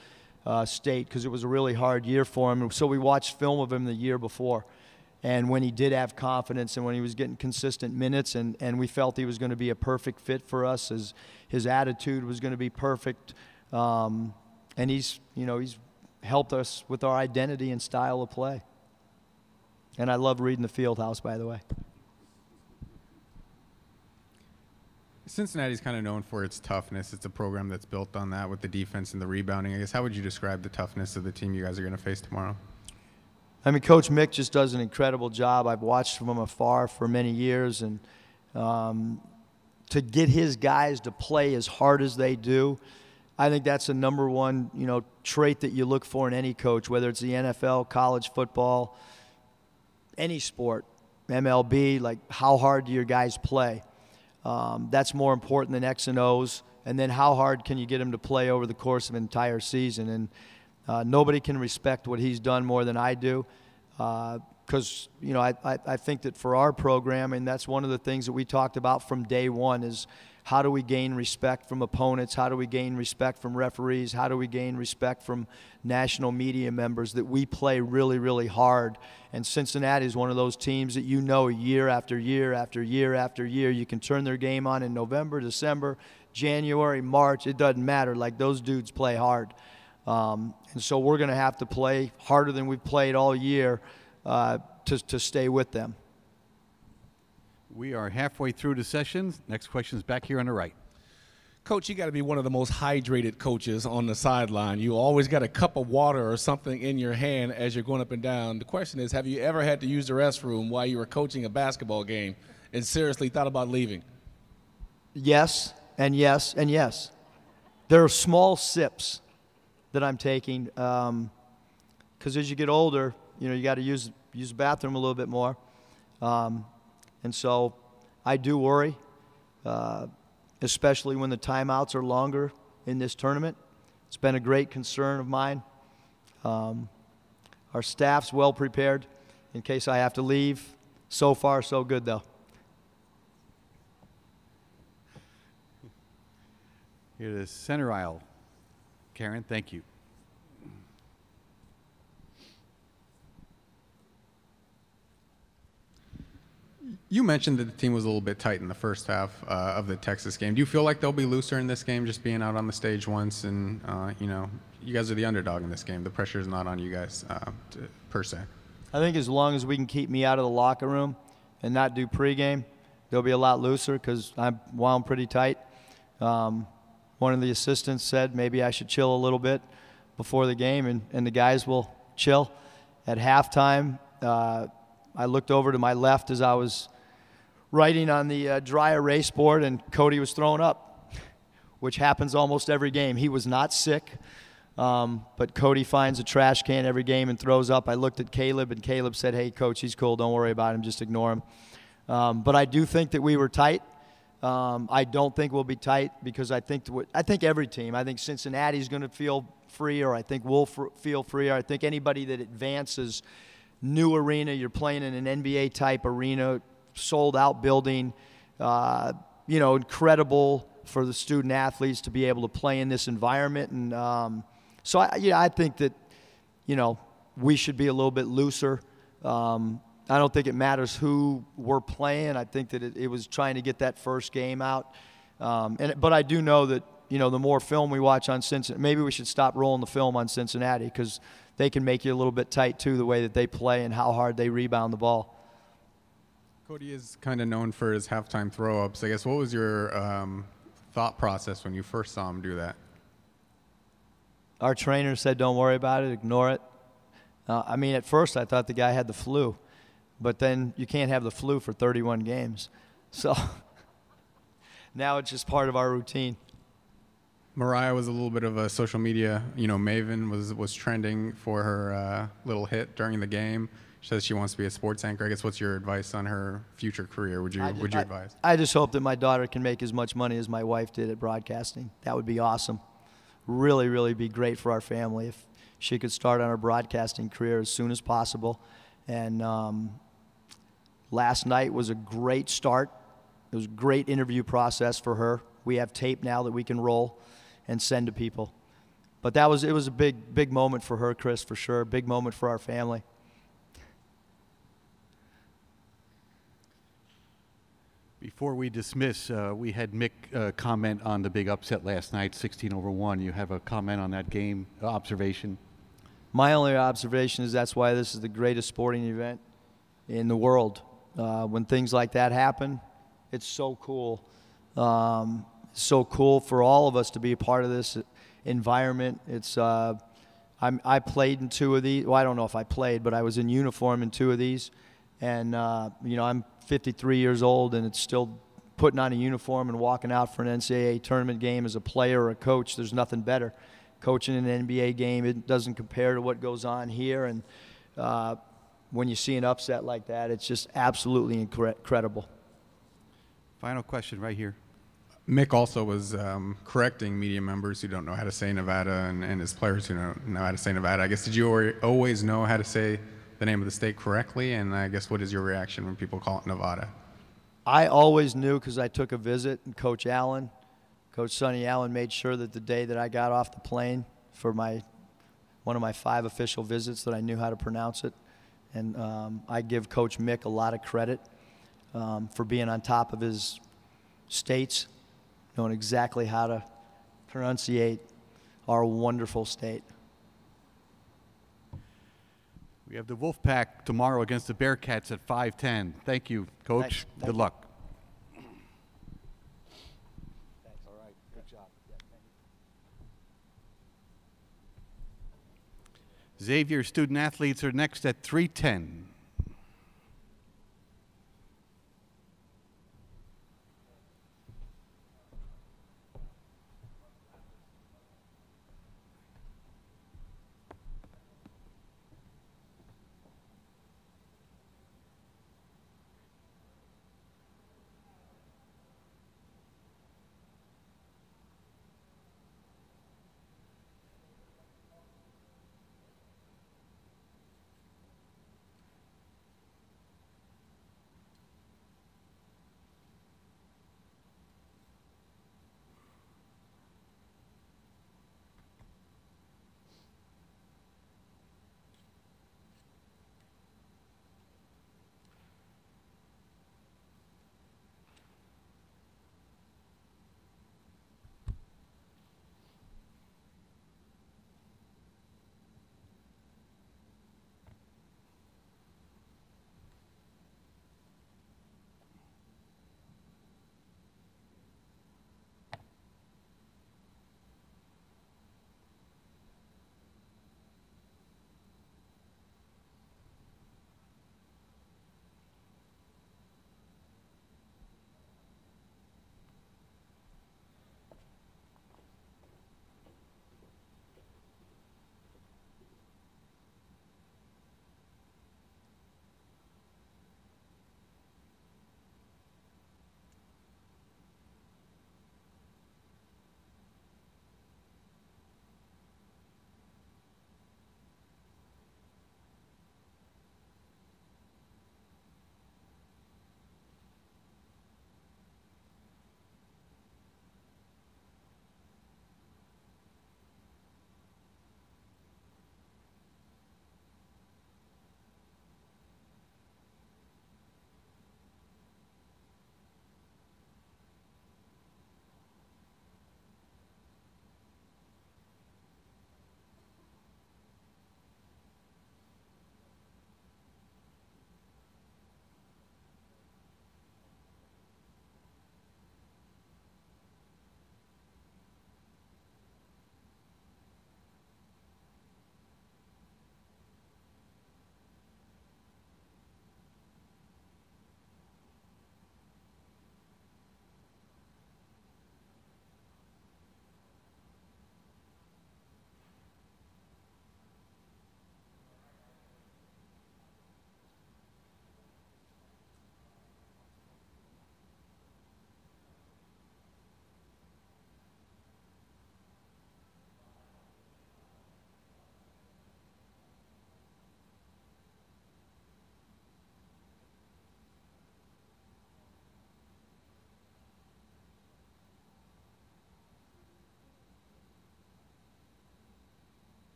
state, because it was a really hard year for him. And so we watched film of him the year before. And when he did have confidence and when he was getting consistent minutes, and we felt he was going to be a perfect fit for us, his attitude was going to be perfect. And he's helped us with our identity and style of play. And I love reading the Field House, by the way. Cincinnati's kind of known for its toughness. It's a program that's built on that with the defense and the rebounding. I guess, how would you describe the toughness of the team you guys are going to face tomorrow? I mean, Coach Mick just does an incredible job. I've watched from afar for many years, and to get his guys to play as hard as they do, I think that's the number one, trait that you look for in any coach, whether it's the NFL, college football, any sport, MLB. Like, how hard do your guys play? That's more important than X and O's. And then how hard can you get him to play over the course of an entire season? And nobody can respect what he's done more than I do, because I think that for our program, and that's one of the things that we talked about from day one, is how do we gain respect from opponents? How do we gain respect from referees? How do we gain respect from national media members? That we play really, really hard. And Cincinnati is one of those teams that year after year after year after year, you can turn their game on in November, December, January, March. It doesn't matter. Like, those dudes play hard. And so we're going to have to play harder than we've played all year to stay with them. We are halfway through the session. Next question is back here on the right. Coach, you got to be one of the most hydrated coaches on the sideline. You always got a cup of water or something in your hand as you're going up and down. The question is, have you ever had to use the restroom while you were coaching a basketball game and seriously thought about leaving? Yes, and yes, and yes. There are small sips that I'm taking because as you get older, you got to use the bathroom a little bit more. And so I do worry. Especially when the timeouts are longer in this tournament. It's been a great concern of mine. Our staff's well prepared in case I have to leave. So far, so good, though. Here to center aisle. Karen, thank you. You mentioned that the team was a little bit tight in the first half of the Texas game. Do you feel like they'll be looser in this game, just being out on the stage once? And, you guys are the underdog in this game. The pressure is not on you guys per se. I think as long as we can keep me out of the locker room and not do pregame, they'll be a lot looser because I'm wound pretty tight. One of the assistants said maybe I should chill a little bit before the game, and the guys will chill. At halftime, I looked over to my left as I was writing on the dry erase board, and Cody was throwing up, which happens almost every game. He was not sick, but Cody finds a trash can every game and throws up. I looked at Caleb, and Caleb said, "Hey, Coach, he's cool. Don't worry about him. Just ignore him." But I do think that we were tight. I don't think we'll be tight because I think every team, I think Cincinnati's going to feel free, or I think we'll feel free, or I think anybody that advances new arena, you're playing in an NBA-type arena, sold-out building, incredible for the student athletes to be able to play in this environment. And so, I think that, we should be a little bit looser. I don't think it matters who we're playing. I think that it was trying to get that first game out. But I do know that, the more film we watch on Cincinnati, maybe we should stop rolling the film on Cincinnati because they can make you a little bit tight, too, the way that they play and how hard they rebound the ball. Cody is kind of known for his halftime throw-ups. I guess what was your thought process when you first saw him do that? Our trainer said, don't worry about it, ignore it. At first I thought the guy had the flu, but then you can't have the flu for 31 games. So now it's just part of our routine. Mariah was a little bit of a social media, maven, was trending for her little hit during the game. She says she wants to be a sports anchor. I guess what's your advice on her future career? Would you advise? I just hope that my daughter can make as much money as my wife did at broadcasting. That would be awesome. Really, really be great for our family if she could start on her broadcasting career as soon as possible. And last night was a great start. It was a great interview process for her. We have tape now that we can roll and send to people. But it was a big moment for her, Chris, for sure. Big moment for our family. Before we dismiss, we had Mick comment on the big upset last night, 16-1. You have a comment on that game, observation? My only observation is that's why this is the greatest sporting event in the world. When things like that happen, it's so cool. So cool for all of us to be a part of this environment. It's I played in two of these. Well, I don't know if I played, but I was in uniform in two of these. And, I'm 53 years old, and it's still putting on a uniform and walking out for an NCAA tournament game as a player or a coach. There's nothing better. Coaching an NBA game, it doesn't compare to what goes on here. And when you see an upset like that, it's just absolutely incredible. Final question right here. Mick also was correcting media members who don't know how to say Nevada and his players who don't know how to say Nevada. I guess, did you always know how to say the name of the state correctly? And I guess, what is your reaction when people call it Nevada? I always knew because I took a visit, and Coach Sonny Allen made sure that the day that I got off the plane for one of my 5 official visits that I knew how to pronounce it. And I give Coach Mick a lot of credit for being on top of his states, knowing exactly how to pronunciate our wonderful state. We have the Wolfpack tomorrow against the Bearcats at 5:10. Thank you, Coach. Thanks. Good luck. Thanks. All right. Good job. Xavier student athletes are next at 3:10.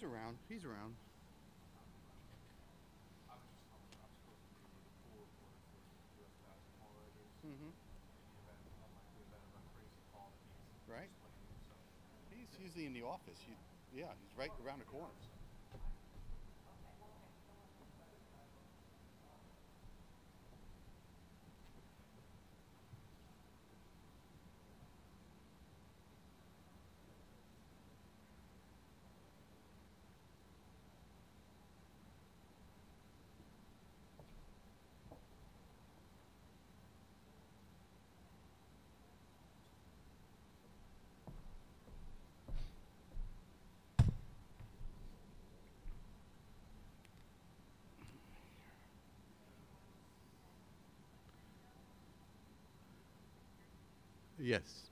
around. He's around. Mm-hmm. Right. He's usually in the office. Yeah, he's right around the corner. Yes.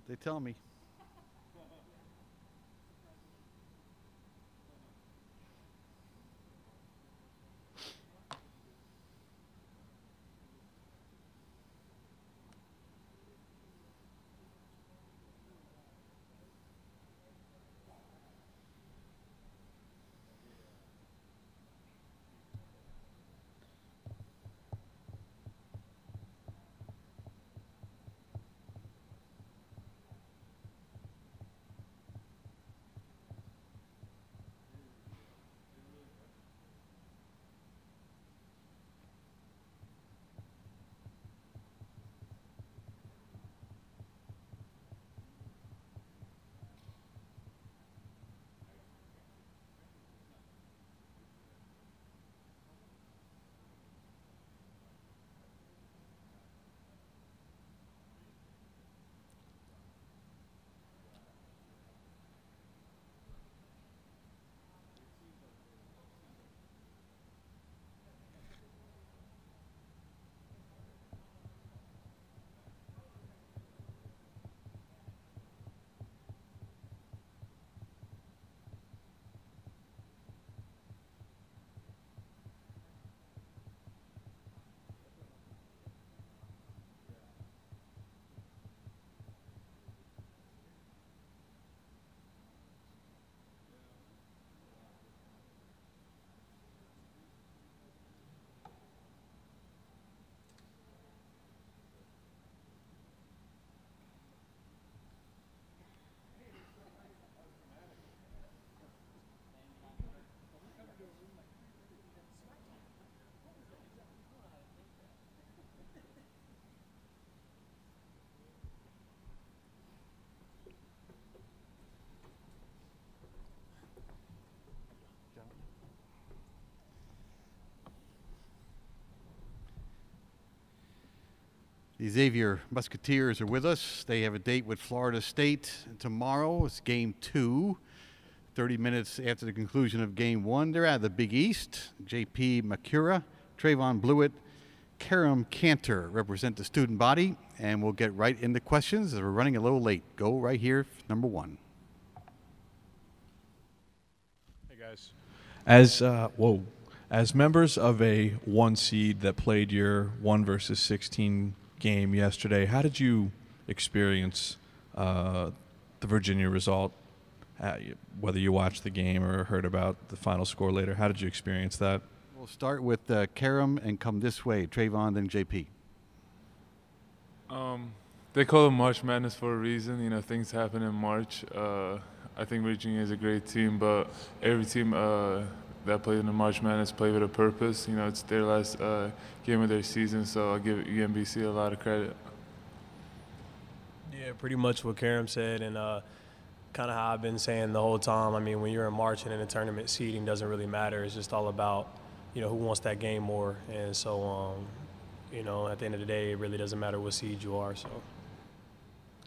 They tell me. The Xavier Musketeers are with us. They have a date with Florida State tomorrow. It's game 2. 30 minutes after the conclusion of game 1. They're out of the Big East. J.P. Makura, Trayvon Blewett, Karam Cantor represent the student body. And we'll get right into questions as we're running a little late. Go right here, number 1. Hey, guys. As members of a 1 seed that played your 1 versus 16 game yesterday, how did you experience the Virginia result? Whether you watched the game or heard about the final score later, how did you experience that? We'll start with Karam and come this way. Trayvon, then JP. They call it March Madness for a reason. You know, things happen in March. I think Virginia is a great team, but every team that played in the March Madness played with a purpose. You know, it's their last game of their season, so I'll give UMBC a lot of credit. Yeah, pretty much what Karam said, and kind of how I've been saying the whole time. I mean, when you're in March and in a tournament, seeding doesn't really matter. It's just all about, you know, who wants that game more. And so, you know, at the end of the day, it really doesn't matter what seed you are. So,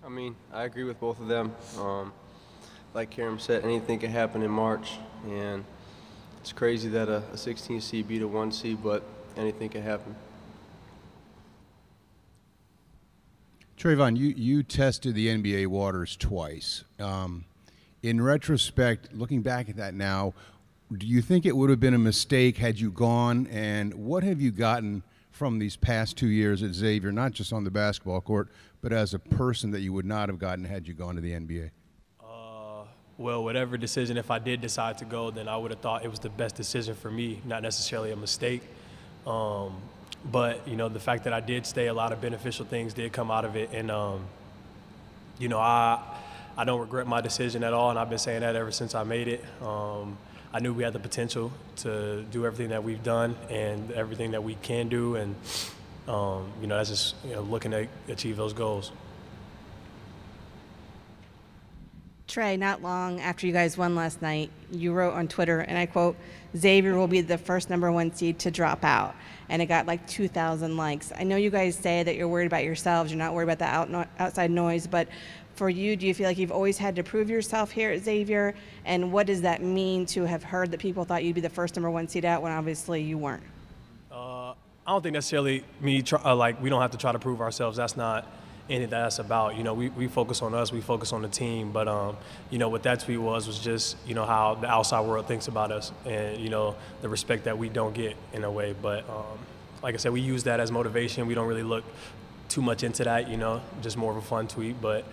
I mean, I agree with both of them. Like Karam said, anything can happen in March, and it's crazy that a 16 seed beat a 1 seed, but anything can happen. Trayvon, you tested the NBA waters twice. In retrospect, looking back at that now, do you think it would have been a mistake had you gone? And what have you gotten from these past 2 years at Xavier, not just on the basketball court, but as a person that you would not have gotten had you gone to the NBA? Well, whatever decision, if I did decide to go, then I would have thought it was the best decision for me, not necessarily a mistake. But, you know, the fact that I did stay, a lot of beneficial things did come out of it. And, you know, I don't regret my decision at all, and I've been saying that ever since I made it. I knew we had the potential to do everything that we've done and everything that we can do, and, you know, that's just, you know, looking to achieve those goals. Trey, not long after you guys won last night, you wrote on Twitter, and I quote, "Xavier will be the first #1 seed to drop out." And it got like 2,000 likes. I know you guys say that you're worried about yourselves, you're not worried about the outside noise, but for you, do you feel like you've always had to prove yourself here at Xavier? And what does that mean to have heard that people thought you'd be the first #1 seed out when obviously you weren't? I don't think necessarily like we don't have to try to prove ourselves. That's not anything that's about. You know, we focus on us, we focus on the team. But, you know, what that tweet was just, you know, how the outside world thinks about us and, you know, the respect that we don't get in a way. But like I said, we use that as motivation. We don't really look too much into that, you know, just more of a fun tweet. But,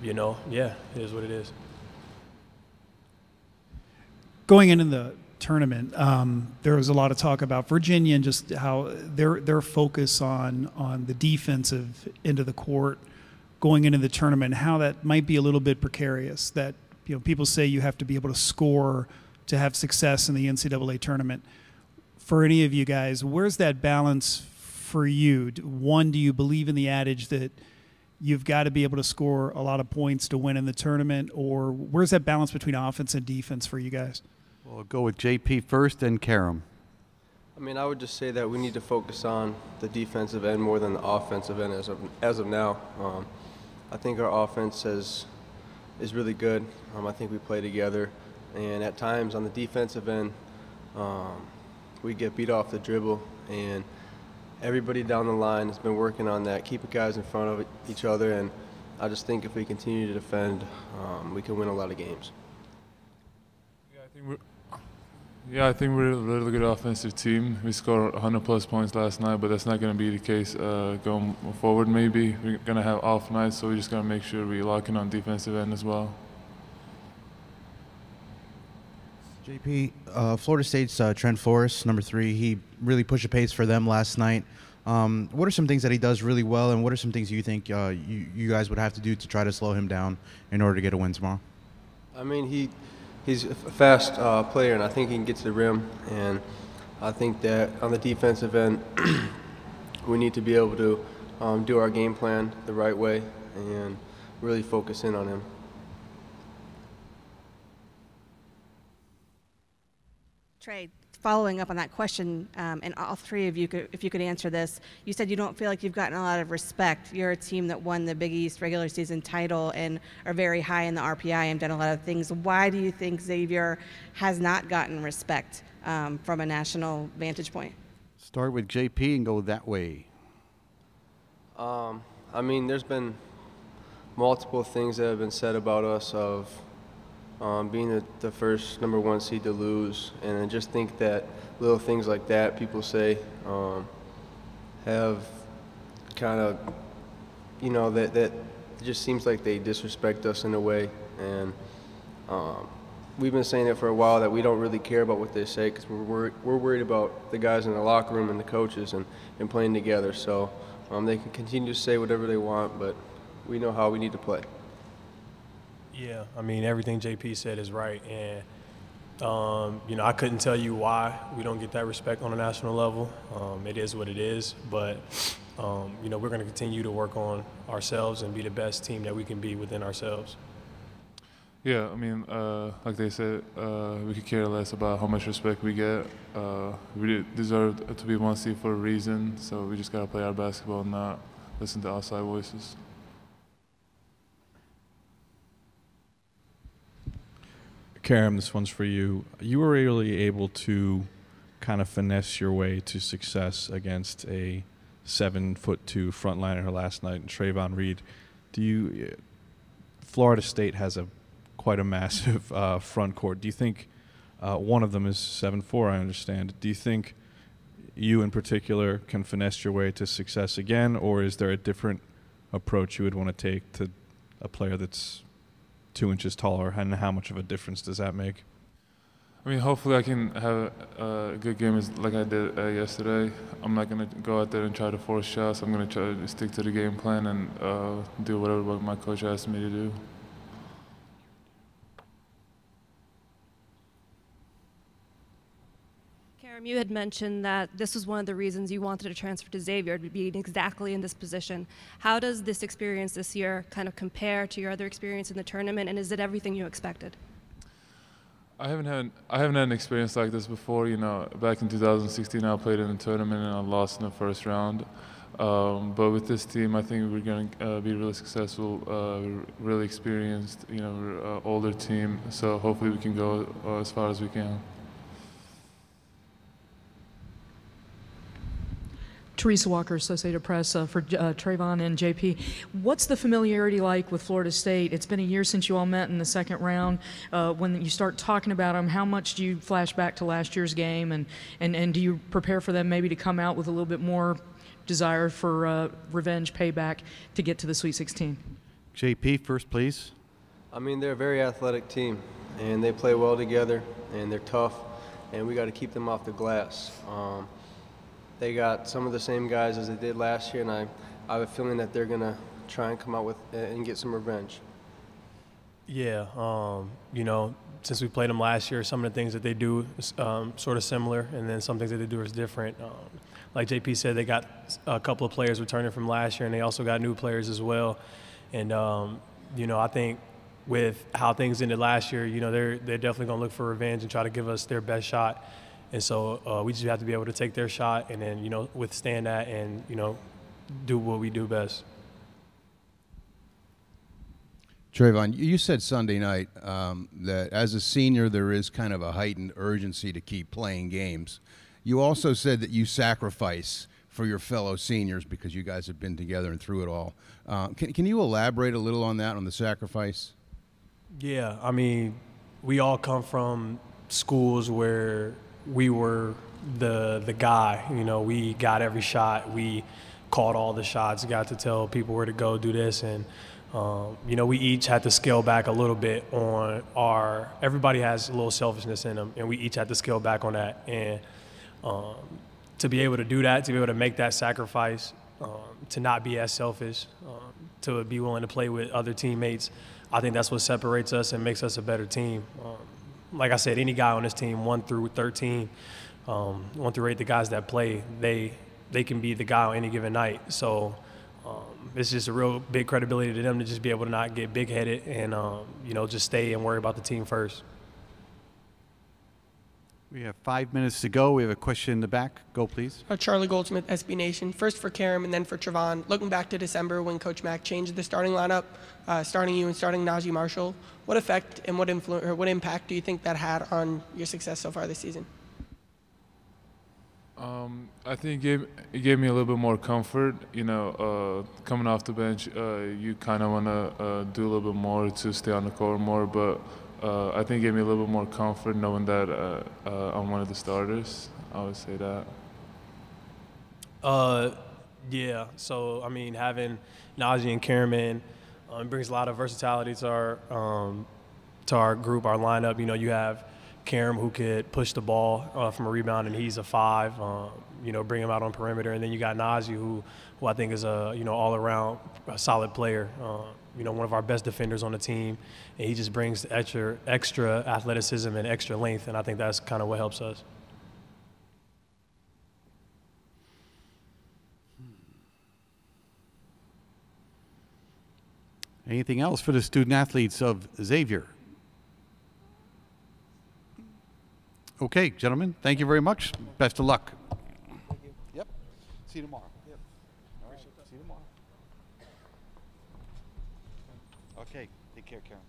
you know, yeah, it is what it is. Going into the tournament, there was a lot of talk about Virginia and just how their focus on the defensive end of the court going into the tournament, how that might be a little bit precarious. That, you know, people say you have to be able to score to have success in the NCAA tournament. For any of you guys, where's that balance for you? One, do you believe in the adage that you've got to be able to score a lot of points to win in the tournament, or where's that balance between offense and defense for you guys? We'll go with JP first, then Karam. I mean, I would just say that we need to focus on the defensive end more than the offensive end as of now. I think our offense is really good. I think we play together, and at times on the defensive end, we get beat off the dribble, and everybody down the line has been working on that, keeping guys in front of each other, and I just think if we continue to defend, we can win a lot of games. I think we're a really good offensive team. We scored 100-plus points last night, but that's not going to be the case going forward maybe. We're going to have off nights, so we just got to make sure we lock in on defensive end as well. JP, Florida State's Trent Forrest, number 3, he really pushed a pace for them last night. What are some things that he does really well, and what are some things you think you guys would have to do to try to slow him down in order to get a win tomorrow? I mean, he's a fast player, and I think he can get to the rim. And I think that on the defensive end, we need to be able to do our game plan the right way and really focus in on him. Trey, following up on that question, and all three of you, if you could answer this, you said you don't feel like you've gotten a lot of respect. You're a team that won the Big East regular season title and are very high in the RPI and done a lot of things. Why do you think Xavier has not gotten respect from a national vantage point? Start with JP and go that way. I mean, there's been multiple things that have been said about us of being the first #1 seed to lose, and I just think that little things like that people say have kind of, you know, that it just seems like they disrespect us in a way, and we've been saying it for a while that we don't really care about what they say because we're worried about the guys in the locker room and the coaches and playing together. So they can continue to say whatever they want, but we know how we need to play. Yeah, I mean, everything JP said is right, and you know, I couldn't tell you why we don't get that respect on a national level. It is what it is, but you know, we're going to continue to work on ourselves and be the best team that we can be within ourselves. Yeah, I mean, like they said, we could care less about how much respect we get. We deserve to be 1 seed for a reason, so we just got to play our basketball and not listen to outside voices. Karam, this one's for you. You were really able to kind of finesse your way to success against a 7'2" frontliner last night, Trayvon Reed. Florida State has quite a massive front court. Do you think one of them is 7'4", I understand. Do you think you in particular can finesse your way to success again, or is there a different approach you would want to take to a player that's 2 inches taller, and how much of a difference does that make? I mean, hopefully I can have a good game like I did yesterday. I'm not going to go out there and try to force shots. I'm going to try to stick to the game plan and do whatever my coach asked me to do. You had mentioned that this was one of the reasons you wanted to transfer to Xavier, to be exactly in this position. How does this experience this year kind of compare to your other experience in the tournament, and is it everything you expected? I haven't had an experience like this before. You know, back in 2016, I played in a tournament and I lost in the first round. But with this team, I think we're going to be really successful, really experienced. You know, we're an older team, so hopefully we can go as far as we can. Teresa Walker, Associated Press, for Trayvon and JP. What's the familiarity like with Florida State? It's been a year since you all met in the second round. When you start talking about them, how much do you flash back to last year's game, and do you prepare for them maybe to come out with a little bit more desire for revenge, payback to get to the Sweet 16? JP, first, please. I mean, they're a very athletic team, and they play well together, and they're tough, and we got to keep them off the glass. They got some of the same guys as they did last year, and I have a feeling that they're going to try and come out with and get some revenge. Yeah, you know, since we played them last year, some of the things that they do is sort of similar, and then some things that they do is different. Like JP said, they got a couple of players returning from last year, and they also got new players as well. And, you know, I think with how things ended last year, you know, they're definitely going to look for revenge and try to give us their best shot. And so we just have to be able to take their shot and then, you know, withstand that and, you know, do what we do best. Trayvon, you said Sunday night that as a senior there is kind of a heightened urgency to keep playing games. You also said that you sacrifice for your fellow seniors because you guys have been together and through it all. Can you elaborate a little on that, on the sacrifice? Yeah, I mean, we all come from schools where we were the guy. You know, we got every shot. We called all the shots, got to tell people where to go, do this. And, you know, we each had to scale back a little bit on everybody has a little selfishness in them, and we each had to scale back on that. And to be able to do that, to be able to make that sacrifice, to not be as selfish, to be willing to play with other teammates, I think that's what separates us and makes us a better team. Like I said, any guy on this team, 1 through 13, 1 through 8, the guys that play, they can be the guy on any given night. So it's just a real big credibility to them to just be able to not get big-headed and, you know, just stay and worry about the team first. We have 5 minutes to go. We have a question in the back. Go, please. Charlie Goldsmith, SB Nation. First for Karam and then for Trayvon. Looking back to December when Coach Mack changed the starting lineup, starting you and starting Najee Marshall, what effect and what influence or what impact do you think that had on your success so far this season? I think it gave me a little bit more comfort. You know, coming off the bench, you kind of want to do a little bit more to stay on the court more, but I think it gave me a little bit more comfort knowing that I'm one of the starters. I would say that. Yeah. So I mean, having Najee and Karam brings a lot of versatility to our group, our lineup. You know, you have Karam who could push the ball from a rebound, and he's a 5. You know, bring him out on perimeter, and then you got Najee who I think is a all around solid player. You know, one of our best defenders on the team, and he just brings extra athleticism and extra length, and I think that's kind of what helps us. Anything else for the student athletes of Xavier? Okay, gentlemen, thank you very much. Best of luck. Thank you. Yep. See you tomorrow. Yep. All right. See you tomorrow. Okay. Take care, Karen.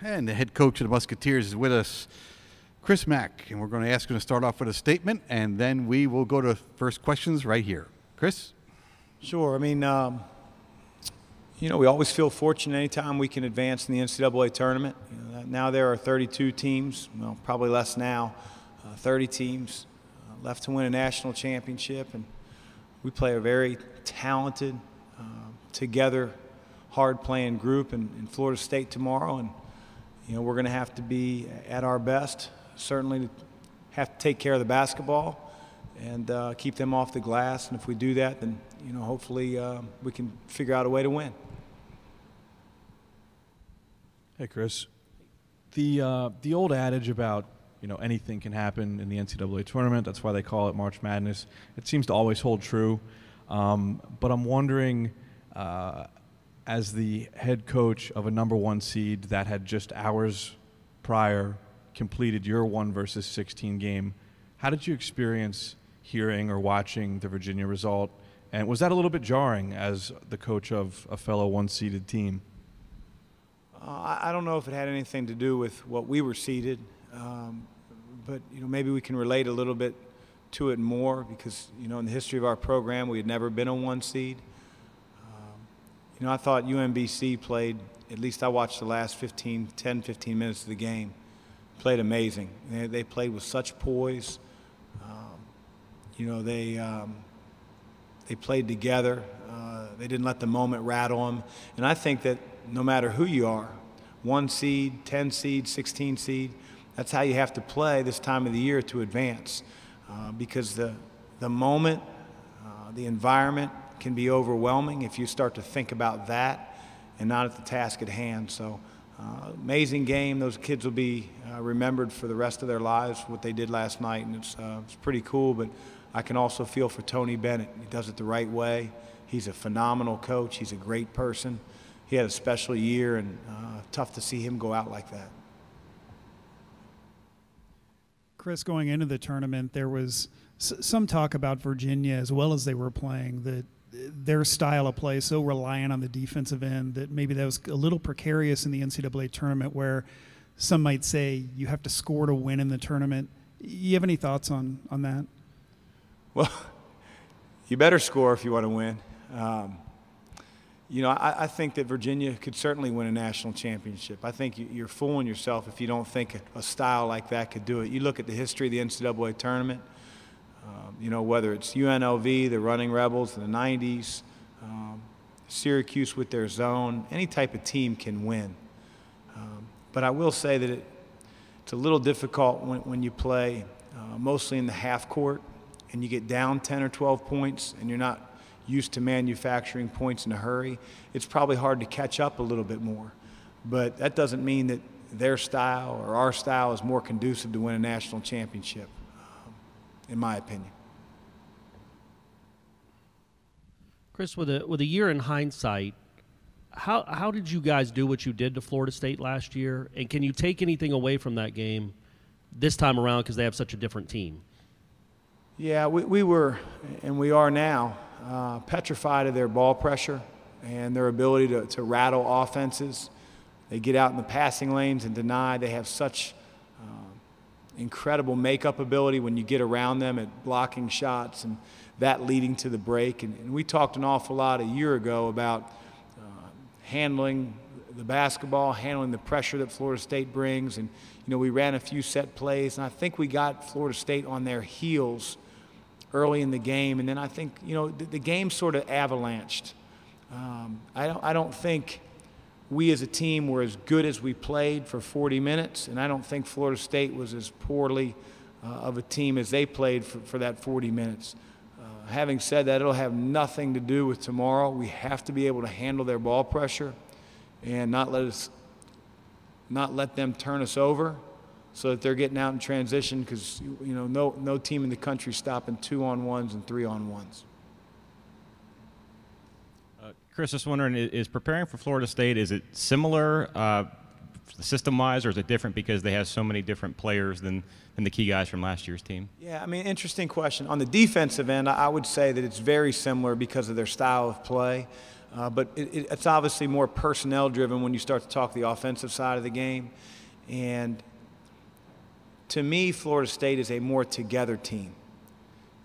And the head coach of the Musketeers is with us, Chris Mack. And we're going to ask him to start off with a statement, and then we will go to first questions right here. Chris? Sure. I mean, we always feel fortunate anytime we can advance in the NCAA tournament. Now there are 32 teams, well, probably less now, 30 teams left to win a national championship. And we play a very talented, together, hard-playing group in Florida State tomorrow. And, we're going to have to be at our best, certainly have to take care of the basketball and keep them off the glass. And if we do that, then, hopefully we can figure out a way to win. Hey, Chris. The old adage about, anything can happen in the NCAA tournament, that's why they call it March Madness, it seems to always hold true. But I'm wondering, as the head coach of a #1 seed that had just hours prior completed your 1 versus 16 game, how did you experience hearing or watching the Virginia result? And was that a little bit jarring as the coach of a fellow 1-seeded team? I don't know if it had anything to do with what we were seeded, but maybe we can relate a little bit to it more because in the history of our program we had never been a 1 seed. I thought UMBC played, at least I watched the last 10, 15 minutes of the game, played amazing. They played with such poise. They played together. They didn't let the moment rattle them. And I think that no matter who you are, 1 seed, 10 seed, 16 seed, that's how you have to play this time of the year to advance. Because the moment, the environment can be overwhelming if you start to think about that and not at the task at hand. So amazing game. Those kids will be remembered for the rest of their lives, what they did last night, and it's pretty cool. But I can also feel for Tony Bennett. He does it the right way. He's a phenomenal coach. He's a great person. He had a special year, and tough to see him go out like that. Chris, going into the tournament, there was some talk about Virginia as well as they were playing, that their style of play so reliant on the defensive end that maybe that was a little precarious in the NCAA tournament, where some might say you have to score to win in the tournament. You have any thoughts on that? Well, you better score if you want to win. I think that Virginia could certainly win a national championship. I think you're fooling yourself if you don't think a style like that could do it. You look at the history of the NCAA tournament, whether it's UNLV, the Running Rebels in the 90s, Syracuse with their zone, any type of team can win. But I will say that it's a little difficult when you play mostly in the half court and you get down 10 or 12 points and you're not used to manufacturing points in a hurry. It's probably hard to catch up a little bit more. But that doesn't mean that their style or our style is more conducive to win a national championship, in my opinion. Chris, with a year in hindsight, how did you guys do what you did to Florida State last year? And can you take anything away from that game this time around because they have such a different team? Yeah, we were, and we are now, petrified of their ball pressure and their ability to rattle offenses. They get out in the passing lanes and deny. They have such incredible makeup ability when you get around them at blocking shots and that leading to the break. And we talked an awful lot a year ago about handling the basketball, handling the pressure that Florida State brings. And, we ran a few set plays, and I think we got Florida State on their heels early in the game. And then I think, the game sort of avalanched. I don't think we as a team were as good as we played for 40 minutes, and I don't think Florida State was as poorly of a team as they played for that 40 minutes. Having said that, it'll have nothing to do with tomorrow. We have to be able to handle their ball pressure and not let them turn us over so that they're getting out in transition, because no team in the country is stopping 2-on-1s and 3-on-1s. Chris, just wondering, is preparing for Florida State, is it similar system-wise, or is it different because they have so many different players than the key guys from last year's team? Yeah, interesting question. On the defensive end, I would say that it's very similar because of their style of play. But it's obviously more personnel driven when you start to talk the offensive side of the game. And to me, Florida State is a more together team.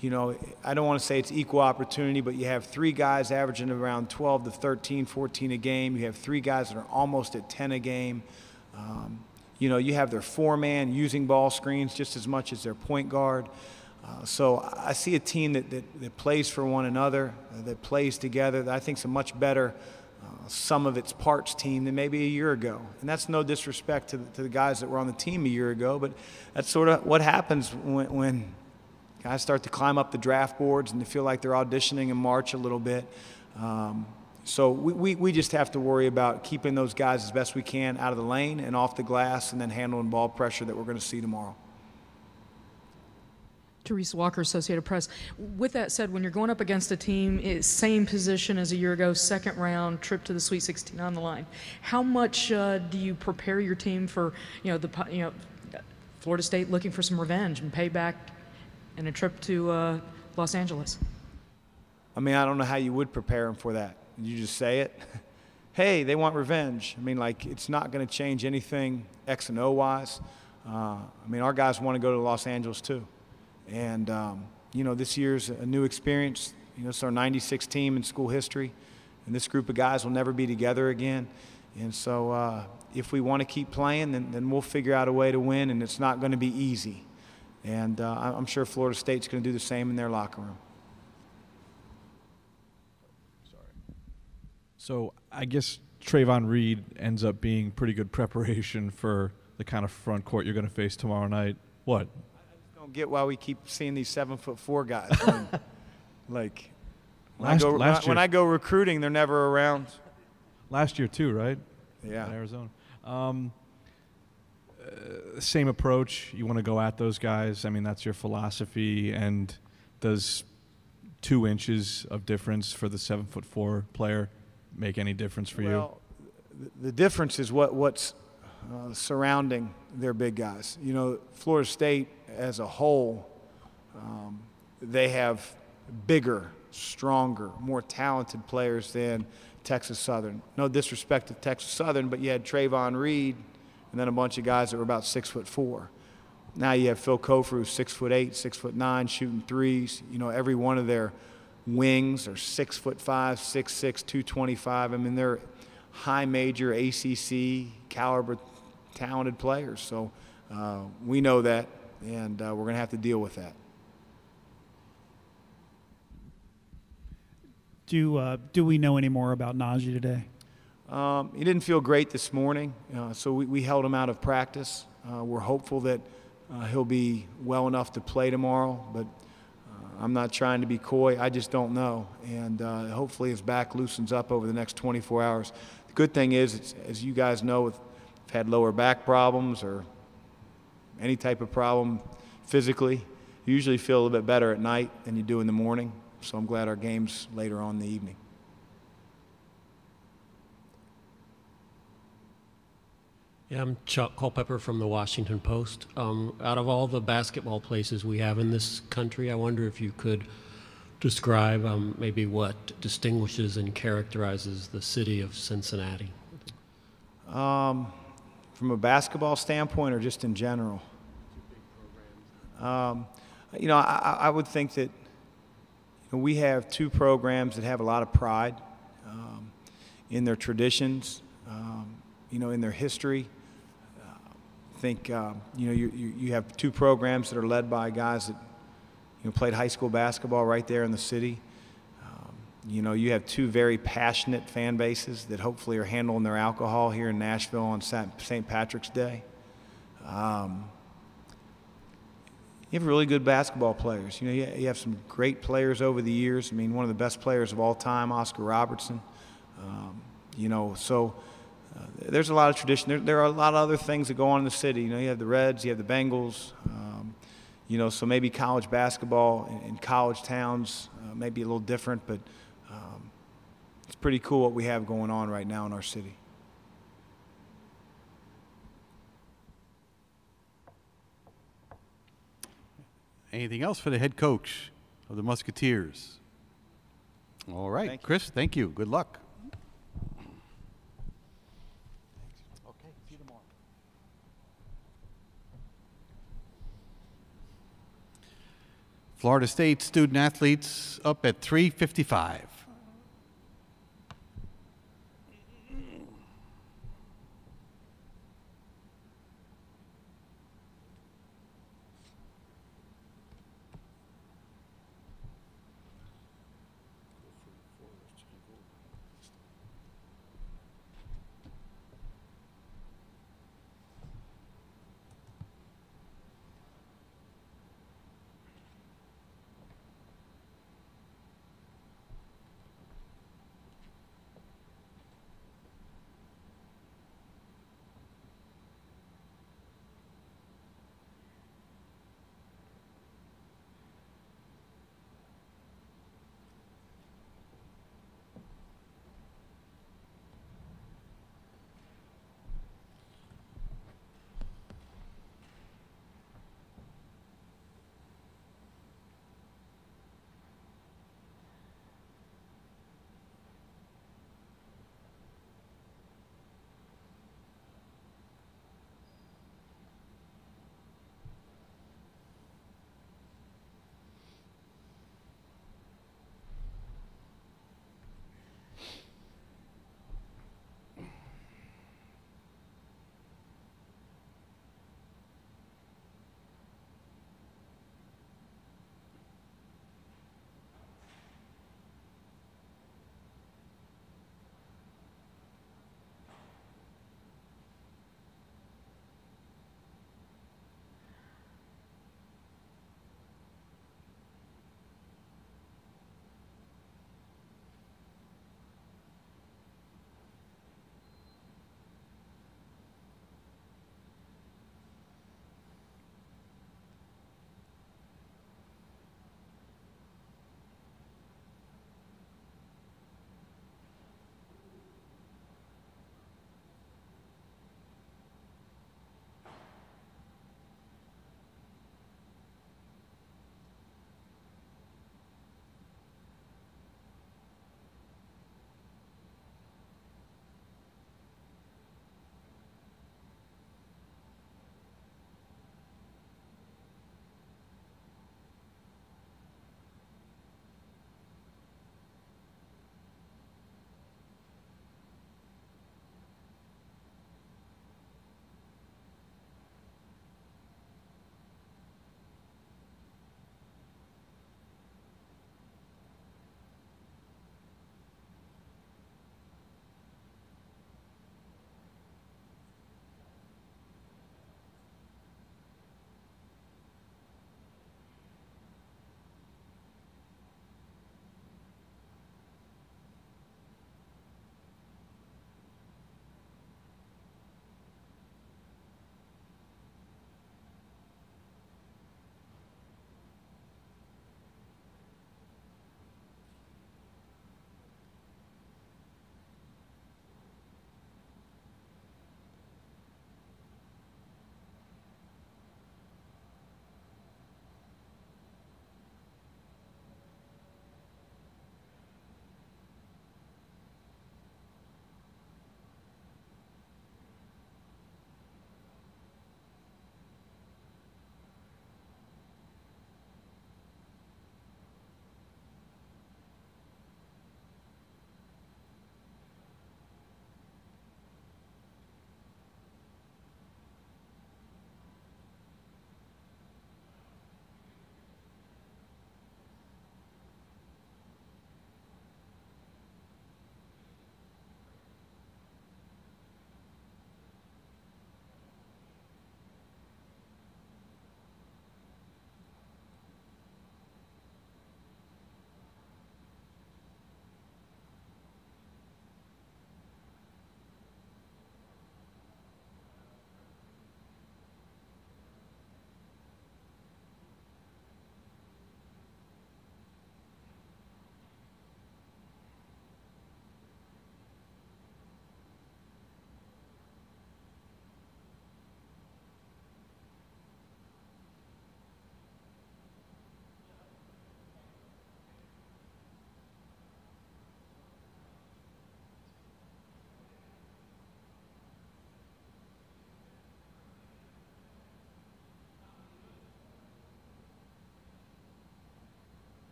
You know, I don't want to say it's equal opportunity, but you have 3 guys averaging around 12 to 13, 14 a game. You have 3 guys that are almost at 10 a game. You know, you have their 4-man using ball screens just as much as their point guard. So I see a team that plays for one another, that plays together, that I think is a much better sum of its parts team than maybe a year ago. And that's no disrespect to the guys that were on the team a year ago, but that's sort of what happens when guys start to climb up the draft boards and they feel like they're auditioning in March a little bit. So we just have to worry about keeping those guys as best we can out of the lane and off the glass and then handling ball pressure that we're going to see tomorrow. Teresa Walker, Associated Press. With that said, when you're going up against a team, same position as a year ago, second round, trip to the Sweet 16 on the line, how much do you prepare your team for, Florida State looking for some revenge and payback and a trip to Los Angeles? I mean, I don't know how you would prepare them for that. You just say it. Hey, they want revenge. I mean, like, it's not going to change anything X and O wise. I mean, our guys want to go to Los Angeles too. And, this year's a new experience. It's our 96th team in school history. And this group of guys will never be together again. And so if we want to keep playing, then we'll figure out a way to win, and it's not going to be easy. And I'm sure Florida State's going to do the same in their locker room. So I guess Trayvon Reed ends up being pretty good preparation for the kind of front court you're going to face tomorrow night. What? I don't get why we keep seeing these 7'4" guys. I mean, like when I go recruiting, they're never around. Last year too, right? Yeah. In Arizona. Same approach. You want to go at those guys. I mean, that's your philosophy. And does 2 inches of difference for the 7'4" player make any difference for you? Well, the difference is what's surrounding their big guys. Florida State as a whole, they have bigger, stronger, more talented players than Texas Southern. No disrespect to Texas Southern, but you had Trayvon Reed and then a bunch of guys that were about 6'4". Now you have Phil Kofor, who's 6'8", 6'9", shooting threes. Every one of their wings are 6'5", 6'6", 225. I mean, they're high major ACC caliber talented players. So we know that, and we're going to have to deal with that. Do we know any more about Najee today? He didn't feel great this morning, so we held him out of practice. We're hopeful that he'll be well enough to play tomorrow, but I'm not trying to be coy. I just don't know, and hopefully his back loosens up over the next 24 hours. The good thing is, as you guys know, if you've had lower back problems or any type of problem physically, you usually feel a little bit better at night than you do in the morning. So I'm glad our game's later on in the evening. Yeah, I'm Chuck Culpepper from the Washington Post. Out of all the basketball places we have in this country, I wonder if you could describe maybe what distinguishes and characterizes the city of Cincinnati. From a basketball standpoint or just in general? I would think that we have 2 programs that have a lot of pride in their traditions, in their history. I think you have 2 programs that are led by guys that played high school basketball right there in the city. You have 2 very passionate fan bases that hopefully are handling their alcohol here in Nashville on St. Patrick's Day. You have really good basketball players. You have some great players over the years. I mean, one of the best players of all time, Oscar Robertson. So there's a lot of tradition. There are a lot of other things that go on in the city. You have the Reds, you have the Bengals. So maybe college basketball in college towns may be a little different, but it's pretty cool what we have going on right now in our city. Anything else for the head coach of the Musketeers? All right, Chris, thank you. Good luck. Florida State student athletes up at 3:55.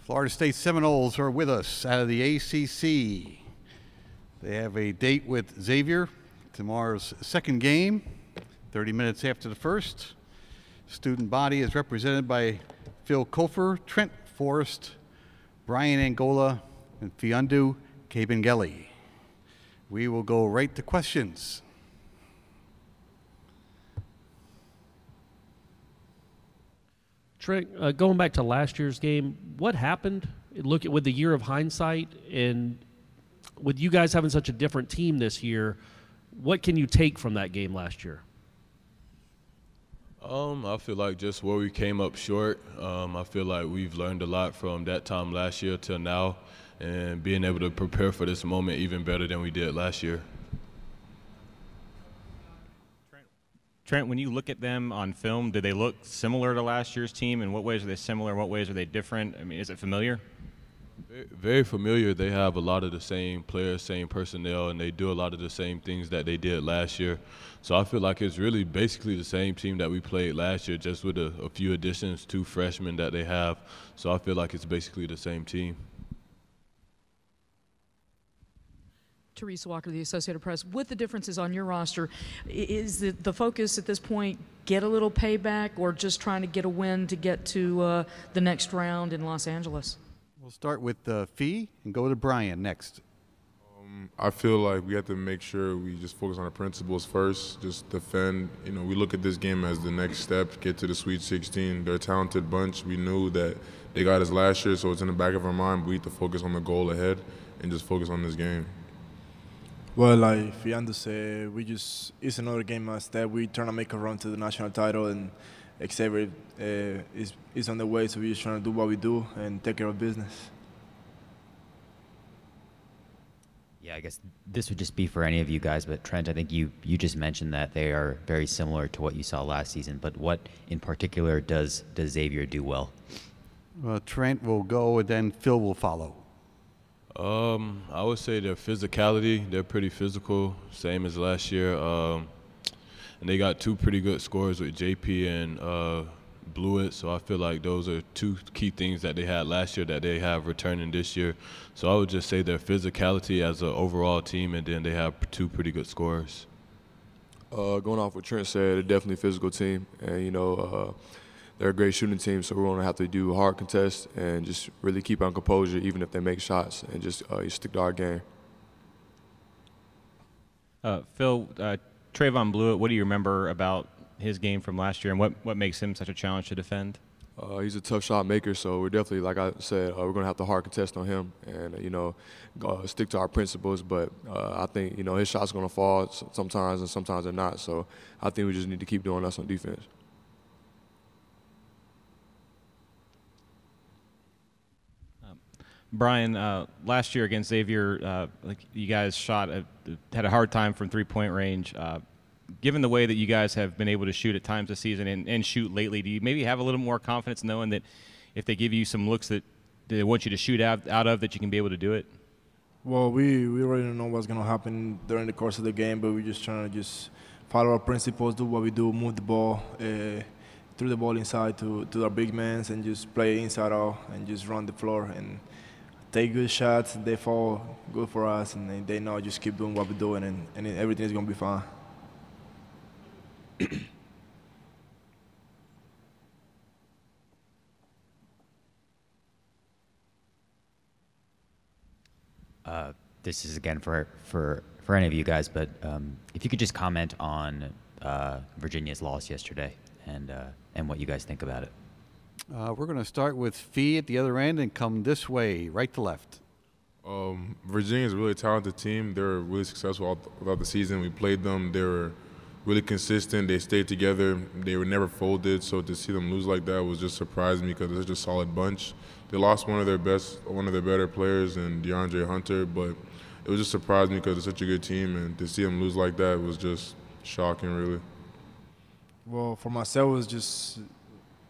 Florida State Seminoles are with us out of the ACC. They have a date with Xavier, tomorrow's second game, 30 minutes after the first. Student body is represented by Phil Kofer, Trent Forrest, Brian Angola, and Fiondu Kabengele. We will go right to questions. Trent, going back to last year's game, what happened? Look at with the year of hindsight, and with you guys having such a different team this year, what can you take from that game last year? I feel like just where we came up short. I feel like we've learned a lot from that time last year till now, and being able to prepare for this moment even better than we did last year. Trent, when you look at them on film, do they look similar to last year's team? In what ways are they similar? In what ways are they different? I mean, is it familiar? Very familiar. They have a lot of the same players, same personnel, and they do a lot of the same things that they did last year. So I feel like it's really basically the same team that we played last year, just with a few additions, 2 freshmen that they have. So I feel like it's basically the same team. Teresa Walker, the Associated Press. With the differences on your roster, is the focus at this point get a little payback or just trying to get a win to get to the next round in Los Angeles? We'll start with Fee and go to Brian next. I feel like we have to make sure we just focus on our principles first, just defend. You know, we look at this game as the next step, get to the Sweet 16. They're a talented bunch. We knew that they got us last year, so it's in the back of our mind. We need to focus on the goal ahead and just focus on this game. Well, like Fiondu said, it's another game step. We're trying to make a run to the national title, and Xavier is on the way, so we're just trying to do what we do and take care of business. Yeah, I guess this would just be for any of you guys, but Trent, I think you just mentioned that they are very similar to what you saw last season, but what in particular does Xavier do well? Trent will go, and then Phil will follow. I would say their physicality. They're pretty physical, same as last year. And they got 2 pretty good scores with JP and Blewett, so I feel like those are 2 key things that they had last year that they have returning this year. So I would just say their physicality as an overall team, and then they have 2 pretty good scorers. Going off what Trent said, they're definitely a physical team, and they're a great shooting team, so we're going to have to do hard contests and just really keep on composure even if they make shots, and just stick to our game. Phil, Trayvon Blewett, what do you remember about his game from last year, and what makes him such a challenge to defend? He's a tough shot maker, so we're definitely, like I said, we're going to have to hard contest on him and, stick to our principles. But I think, his shot's going to fall sometimes and sometimes they're not. So I think we just need to keep doing us on defense. Brian, last year against Xavier, you guys had a hard time from 3-point range. Given the way that you guys have been able to shoot at times this season and shoot lately, do you maybe have a little more confidence knowing that if they give you some looks that they want you to shoot out of, that you can be able to do it? Well, we already know what's going to happen during the course of the game, but we're just trying to just follow our principles, do what we do, move the ball, through the ball inside to our big men, and just play inside out and just run the floor and take good shots. They fall good for us, and they know just keep doing what we're doing, and everything is going to be fine. This is again for any of you guys, but if you could just comment on Virginia's loss yesterday and what you guys think about it. We're going to start with Fee at the other end and come this way, right to left. Virginia's a really talented team. They were really successful throughout the season. We played them. They were really consistent. They stayed together. They were never folded. So to see them lose like that was just surprising because they're just a solid bunch. They lost one of their better players in DeAndre Hunter, but it was just surprising because they're such a good team, and to see them lose like that was just shocking, really. Well, for myself, it was just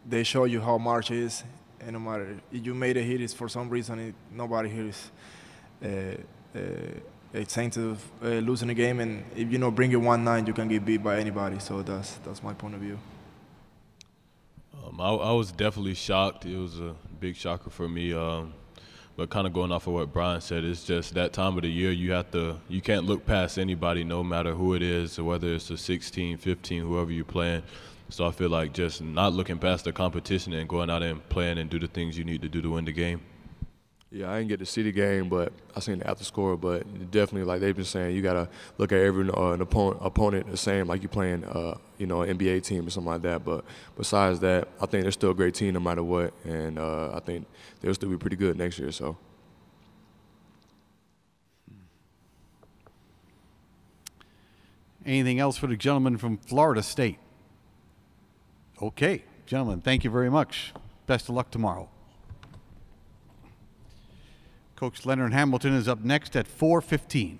they show you how March is, and no matter if you made a hit, it's for some reason nobody here is saying to losing a game, and if you bring it 1-9, you can get beat by anybody. So that's my point of view. I was definitely shocked. It was a big shocker for me. But kind of going off of what Brian said, it's just that time of the year you can't look past anybody, no matter who it is, whether it's a 16, 15, whoever you're playing. So I feel like just not looking past the competition and going out and playing and do the things you need to do to win the game. Yeah, I didn't get to see the game, but I seen the after score. But definitely, like they've been saying, you gotta look at every an opponent the same, like you playing, an NBA team or something like that. But besides that, I think they're still a great team no matter what, and I think they'll still be pretty good next year. So. Anything else for the gentleman from Florida State? Okay, gentlemen, thank you very much. Best of luck tomorrow. Coach Leonard Hamilton is up next at 4:15.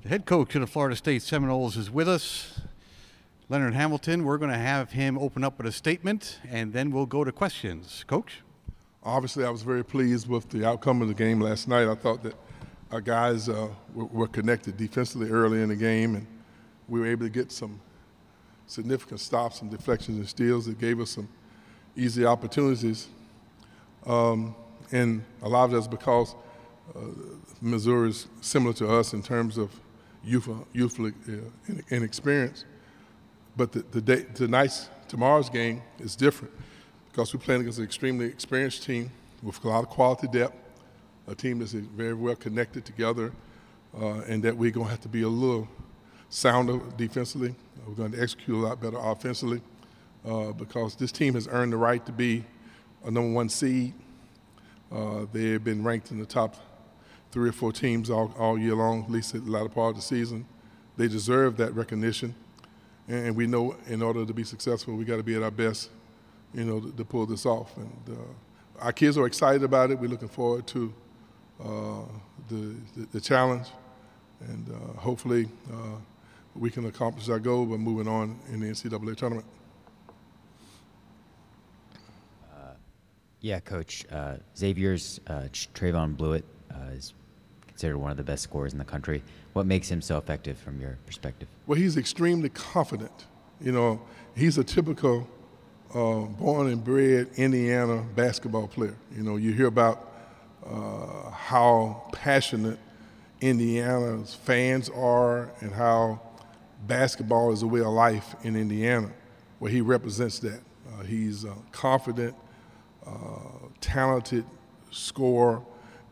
The head coach of the Florida State Seminoles is with us, Leonard Hamilton. We're going to have him open up with a statement, and then we'll go to questions. Coach? Obviously, I was very pleased with the outcome of the game last night. I thought that our guys were connected defensively early in the game, and we were able to get some significant stops, some deflections and steals that gave us some easy opportunities. And a lot of that's because Missouri is similar to us in terms of youthful inexperience. But tomorrow's game is different because we're playing against an extremely experienced team with a lot of quality depth, a team that's very well connected together, and that we're going to have to be a little sounder defensively. We're going to execute a lot better offensively because this team has earned the right to be a #1 seed. They've been ranked in the top 3 or 4 teams all year long, at least at the latter part of the season. They deserve that recognition, and we know in order to be successful, we got to be at our best, to pull this off. And our kids are excited about it. We're looking forward to the challenge, and hopefully we can accomplish our goal by moving on in the NCAA tournament. Yeah, Coach. Xavier's Trayvon Blewett is considered one of the best scorers in the country. What makes him so effective from your perspective? Well, he's extremely confident. He's a typical born and bred Indiana basketball player. You hear about how passionate Indiana's fans are and how basketball is a way of life in Indiana. Well, he represents that. He's confident, talented scorer,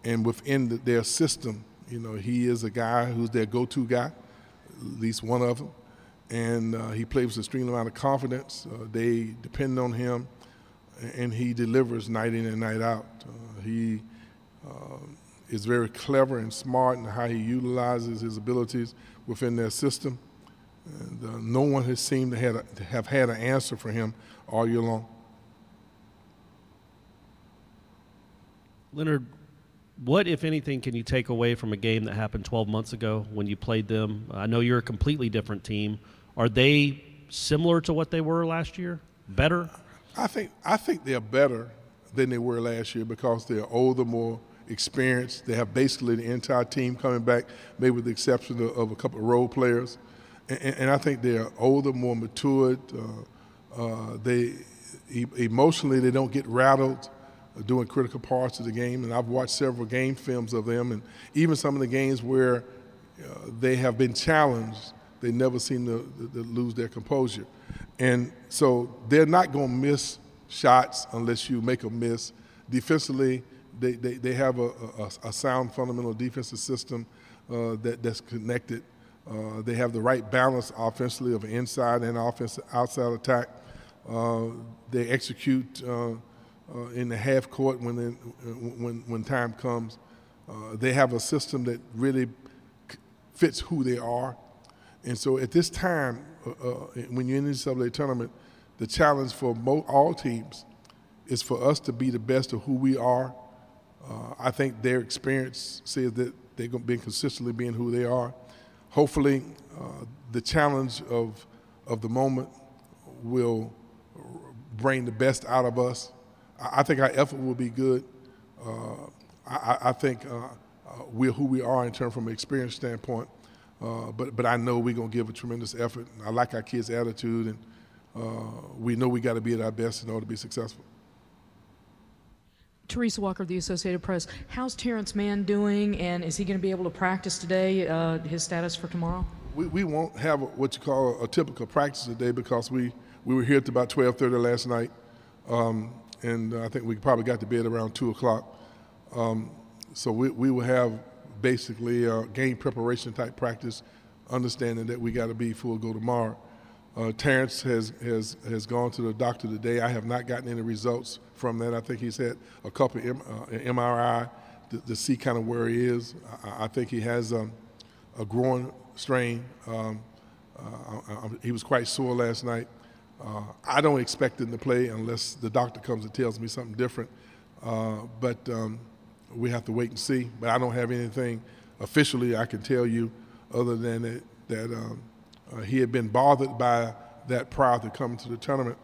and within their system, he is a guy who's their go-to guy, at least one of them, and he plays with an extreme amount of confidence. They depend on him, and he delivers night in and night out. He is very clever and smart in how he utilizes his abilities within their system, and no one has seemed to have had an answer for him all year long. Leonard, what, if anything, can you take away from a game that happened 12 months ago when you played them? I know you're a completely different team. Are they similar to what they were last year? Better? I think they're better than they were last year because they're older, more experienced. They have basically the entire team coming back, maybe with the exception of a couple of role players. And I think they're older, more matured. Emotionally, they don't get rattled doing critical parts of the game, and I've watched several game films of them, and even some of the games where they have been challenged, they never seem to lose their composure. And so they're not going to miss shots unless you make them miss. Defensively, they have a sound fundamental defensive system that's connected. They have the right balance offensively of inside and outside attack. They execute in the half court when time comes. They have a system that really fits who they are. And so at this time, when you're in the NCAA tournament, the challenge for all teams is for us to be the best of who we are. I think their experience says that they're going to be consistently being who they are. Hopefully, the challenge of the moment will bring the best out of us. I think our effort will be good. I think we're who we are in terms from an experience standpoint. But I know we're going to give a tremendous effort. I like our kids' attitude, and we know we got to be at our best in order to be successful. Teresa Walker of the Associated Press, how's Terrence Mann doing, and is he going to be able to practice today, his status for tomorrow? We won't have what you call a typical practice today because we were here at about 12:30 last night, and I think we probably got to bed around 2 o'clock. So we will have basically a game preparation type practice, understanding that we got to be full go tomorrow. Terrence has gone to the doctor today. I have not gotten any results from that. I think he's had a couple of MRI to see kind of where he is. I think he has a groin strain. He was quite sore last night. I don't expect him to play unless the doctor comes and tells me something different. But we have to wait and see. But I don't have anything officially I can tell you other than that he had been bothered by that prior to coming to the tournament.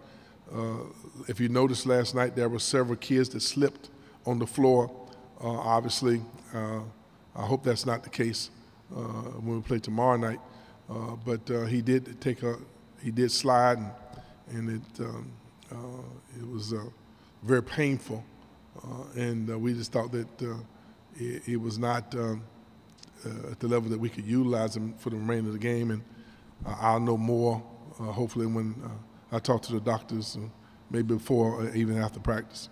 If you noticed last night, there were several kids that slipped on the floor. Obviously, I hope that's not the case when we play tomorrow night. But he did slide, and it was very painful. And we just thought that it was not at the level that we could utilize him for the remainder of the game. And I'll know more, hopefully, when I talk to the doctors, maybe before or even after practice.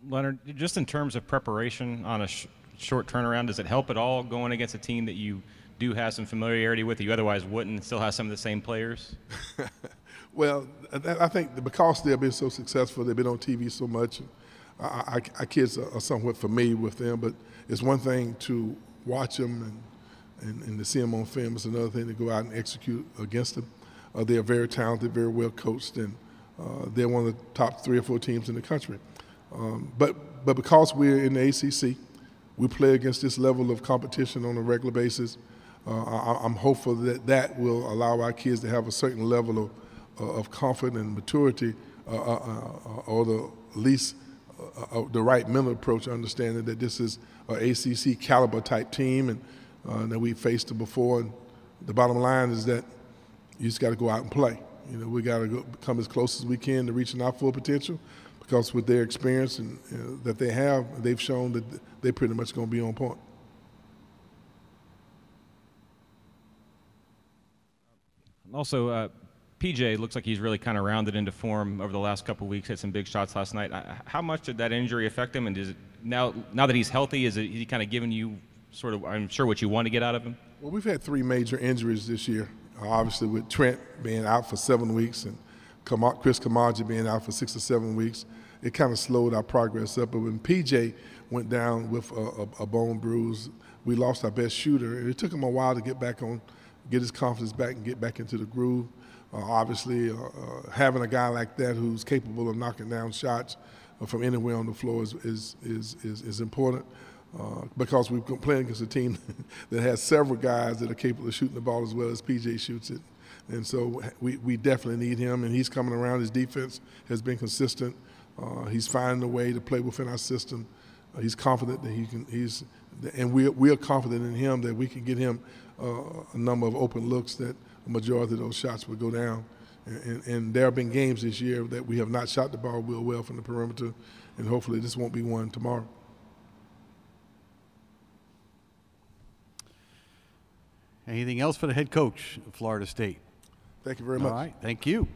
Leonard, just in terms of preparation on a short turnaround, does it help at all going against a team that you do have some familiarity with that you otherwise wouldn't, and still have some of the same players? Well, I think because they've been so successful, they've been on TV so much, our kids are somewhat familiar with them, but it's one thing to watch them and to see them on film. It's another thing to go out and execute against them. They are very talented, very well coached, and they're one of the top 3 or 4 teams in the country. But because we're in the ACC, we play against this level of competition on a regular basis. I'm hopeful that will allow our kids to have a certain level of confidence and maturity, or at least the right mental approach, understanding that this is an ACC caliber type team, and that we faced them before. And the bottom line is that you just got to go out and play. We got to come as close as we can to reaching our full potential, because with their experience and that they have, they've shown that they're pretty much going to be on point. Also, PJ looks like he's really kind of rounded into form over the last couple of weeks. Had some big shots last night. How much did that injury affect him? And does it now that he's healthy, is he kind of giving you sort of, I'm sure, what you want to get out of him? Well, we've had 3 major injuries this year. Obviously, with Trent being out for 7 weeks and Chris Kamaji being out for 6 or 7 weeks, it kind of slowed our progress up. But when PJ went down with a bone bruise, we lost our best shooter, and it took him a while to get his confidence back and get back into the groove. Obviously, having a guy like that who's capable of knocking down shots from anywhere on the floor is important, because we're playing against a team that has several guys that are capable of shooting the ball as well as PJ shoots it. And so we definitely need him, and he's coming around. His defense has been consistent. He's finding a way to play within our system. He's confident that he can. And we're confident in him that we can get him a number of open looks that a majority of those shots will go down. And there have been games this year that we have not shot the ball real well from the perimeter, and hopefully this won't be one tomorrow. Anything else for the head coach of Florida State? Thank you very much. All right, thank you.